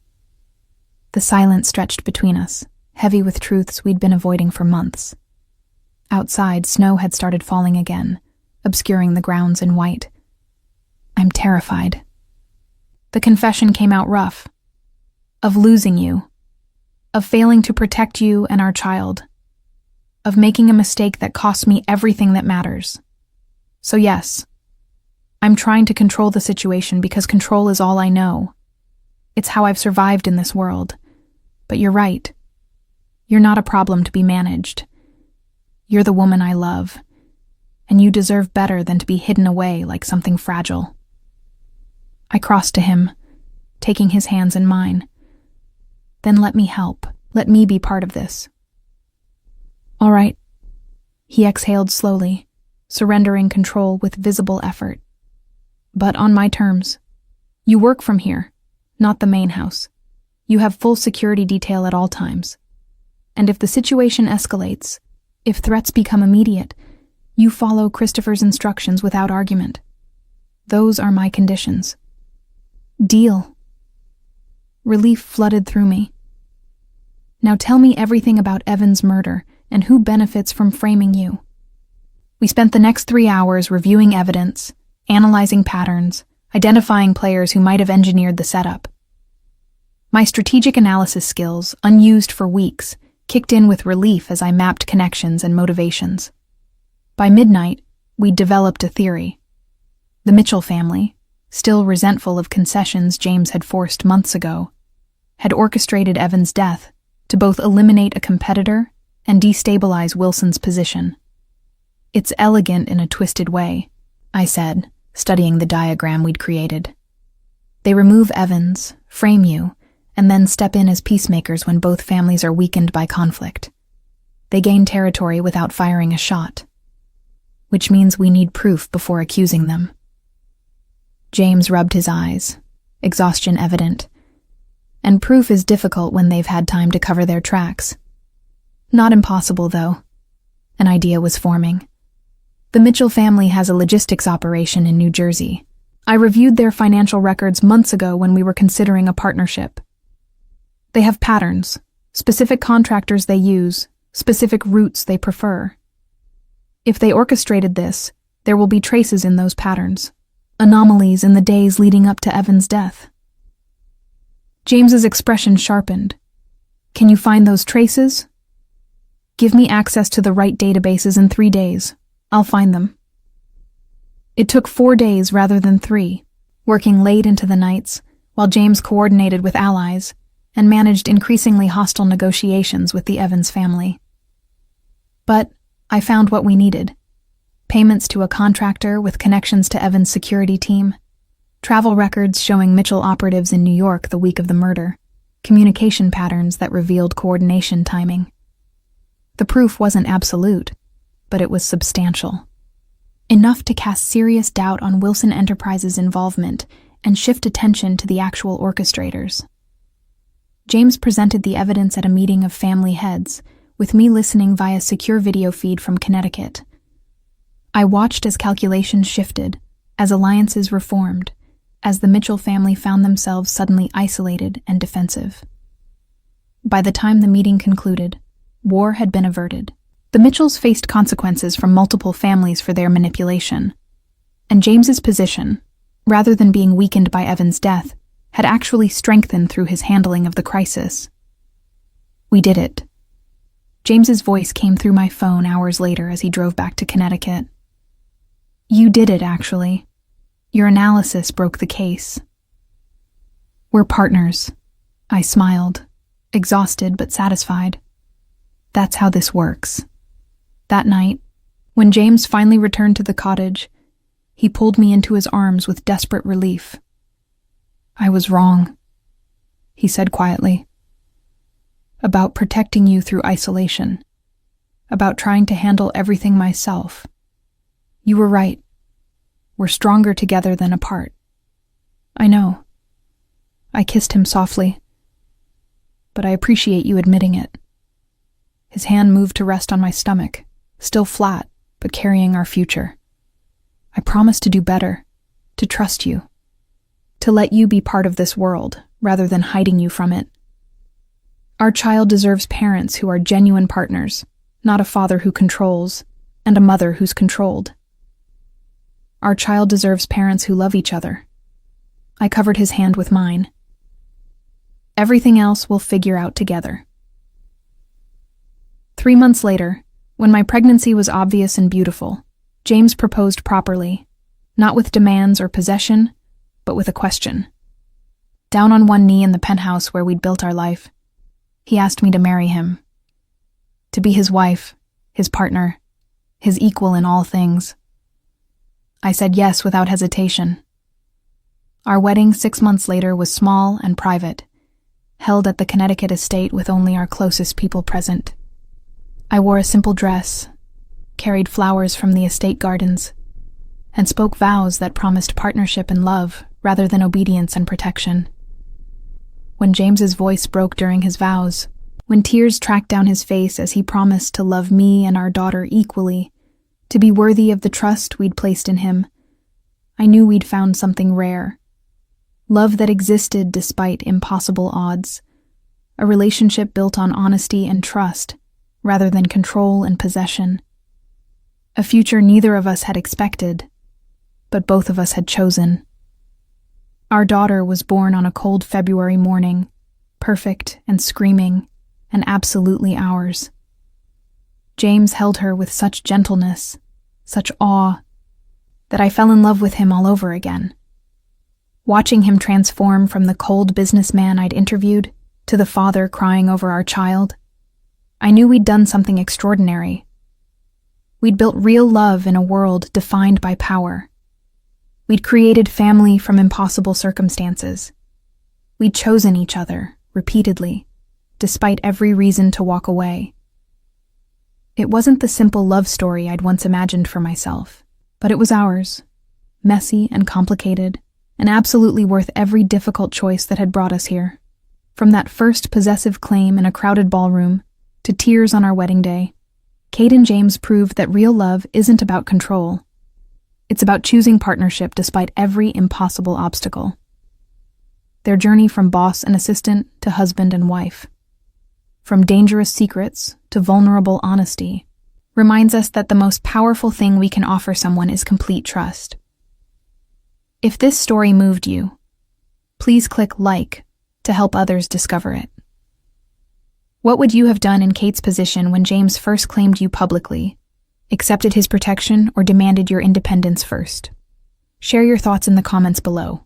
The silence stretched between us, heavy with truths we'd been avoiding for months. Outside, snow had started falling again, obscuring the grounds in white. I'm terrified. The confession came out rough. Of losing you. Of failing to protect you and our child. Of making a mistake that cost me everything that matters. So yes, I'm trying to control the situation because control is all I know. It's how I've survived in this world. But you're right. You're not a problem to be managed. You're the woman I love, and you deserve better than to be hidden away like something fragile. I crossed to him, taking his hands in mine. Then let me help. Let me be part of this. All right. He exhaled slowly, surrendering control with visible effort. But on my terms. You work from here, not the main house. You have full security detail at all times. And if the situation escalates, if threats become immediate, you follow Christopher's instructions without argument. Those are my conditions. Deal. Relief flooded through me. Now tell me everything about Evan's murder and who benefits from framing you. We spent the next 3 hours reviewing evidence, analyzing patterns, identifying players who might have engineered the setup. My strategic analysis skills, unused for weeks, kicked in with relief as I mapped connections and motivations. By midnight, we'd developed a theory. The Mitchell family, still resentful of concessions James had forced months ago, had orchestrated Evan's death to both eliminate a competitor and destabilize Wilson's position. It's elegant in a twisted way, I said, studying the diagram we'd created. They remove Evans, frame you, and then step in as peacemakers when both families are weakened by conflict. They gain territory without firing a shot, which means we need proof before accusing them. James rubbed his eyes, exhaustion evident. And proof is difficult when they've had time to cover their tracks. Not impossible, though. An idea was forming. The Mitchell family has a logistics operation in New Jersey. I reviewed their financial records months ago when we were considering a partnership. They have patterns, specific contractors they use, specific routes they prefer. If they orchestrated this, there will be traces in those patterns, anomalies in the days leading up to Evan's death. James's expression sharpened. Can you find those traces? Give me access to the right databases in 3 days. I'll find them. It took 4 days rather than 3, working late into the nights, while James coordinated with allies and managed increasingly hostile negotiations with the Evans family. But I found what we needed. Payments to a contractor with connections to Evans' security team, travel records showing Mitchell operatives in New York the week of the murder, communication patterns that revealed coordination timing. The proof wasn't absolute, but it was substantial. Enough to cast serious doubt on Wilson Enterprises' involvement and shift attention to the actual orchestrators. James presented the evidence at a meeting of family heads, with me listening via secure video feed from Connecticut. I watched as calculations shifted, as alliances reformed, as the Mitchell family found themselves suddenly isolated and defensive. By the time the meeting concluded, war had been averted. The Mitchells faced consequences from multiple families for their manipulation, and James's position, rather than being weakened by Evan's death, had actually strengthened through his handling of the crisis. We did it, James's voice came through my phone hours later as he drove back to Connecticut. You did it, actually. Your analysis broke the case. We're partners. I smiled, exhausted but satisfied. That's how this works. That night, when James finally returned to the cottage, he pulled me into his arms with desperate relief. I was wrong, he said quietly. About protecting you through isolation. About trying to handle everything myself. You were right. We're stronger together than apart. I know. I kissed him softly. But I appreciate you admitting it. His hand moved to rest on my stomach, still flat, but carrying our future. I promise to do better, to trust you, to let you be part of this world, rather than hiding you from it. Our child deserves parents who are genuine partners, not a father who controls, and a mother who's controlled. Our child deserves parents who love each other. I covered his hand with mine. Everything else we'll figure out together. 3 months later, when my pregnancy was obvious and beautiful, James proposed properly, not with demands or possession, but with a question. Down on one knee in the penthouse where we'd built our life, he asked me to marry him. To be his wife, his partner, his equal in all things. I said yes without hesitation. Our wedding 6 months later was small and private, held at the Connecticut estate with only our closest people present. I wore a simple dress, carried flowers from the estate gardens, and spoke vows that promised partnership and love rather than obedience and protection. When James's voice broke during his vows, when tears tracked down his face as he promised to love me and our daughter equally, to be worthy of the trust we'd placed in him, I knew we'd found something rare. Love that existed despite impossible odds. A relationship built on honesty and trust, rather than control and possession. A future neither of us had expected, but both of us had chosen. Our daughter was born on a cold February morning, perfect and screaming, and absolutely ours. James held her with such gentleness, such awe, that I fell in love with him all over again. Watching him transform from the cold businessman I'd interviewed to the father crying over our child, I knew we'd done something extraordinary. We'd built real love in a world defined by power. We'd created family from impossible circumstances. We'd chosen each other, repeatedly, despite every reason to walk away. It wasn't the simple love story I'd once imagined for myself, but it was ours, messy and complicated, and absolutely worth every difficult choice that had brought us here. From that first possessive claim in a crowded ballroom, to tears on our wedding day, Kate and James proved that real love isn't about control. It's about choosing partnership despite every impossible obstacle. Their journey from boss and assistant to husband and wife, from dangerous secrets to vulnerable honesty, reminds us that the most powerful thing we can offer someone is complete trust. If this story moved you, please click like to help others discover it. What would you have done in Kate's position when James first claimed you publicly, accepted his protection, or demanded your independence first? Share your thoughts in the comments below.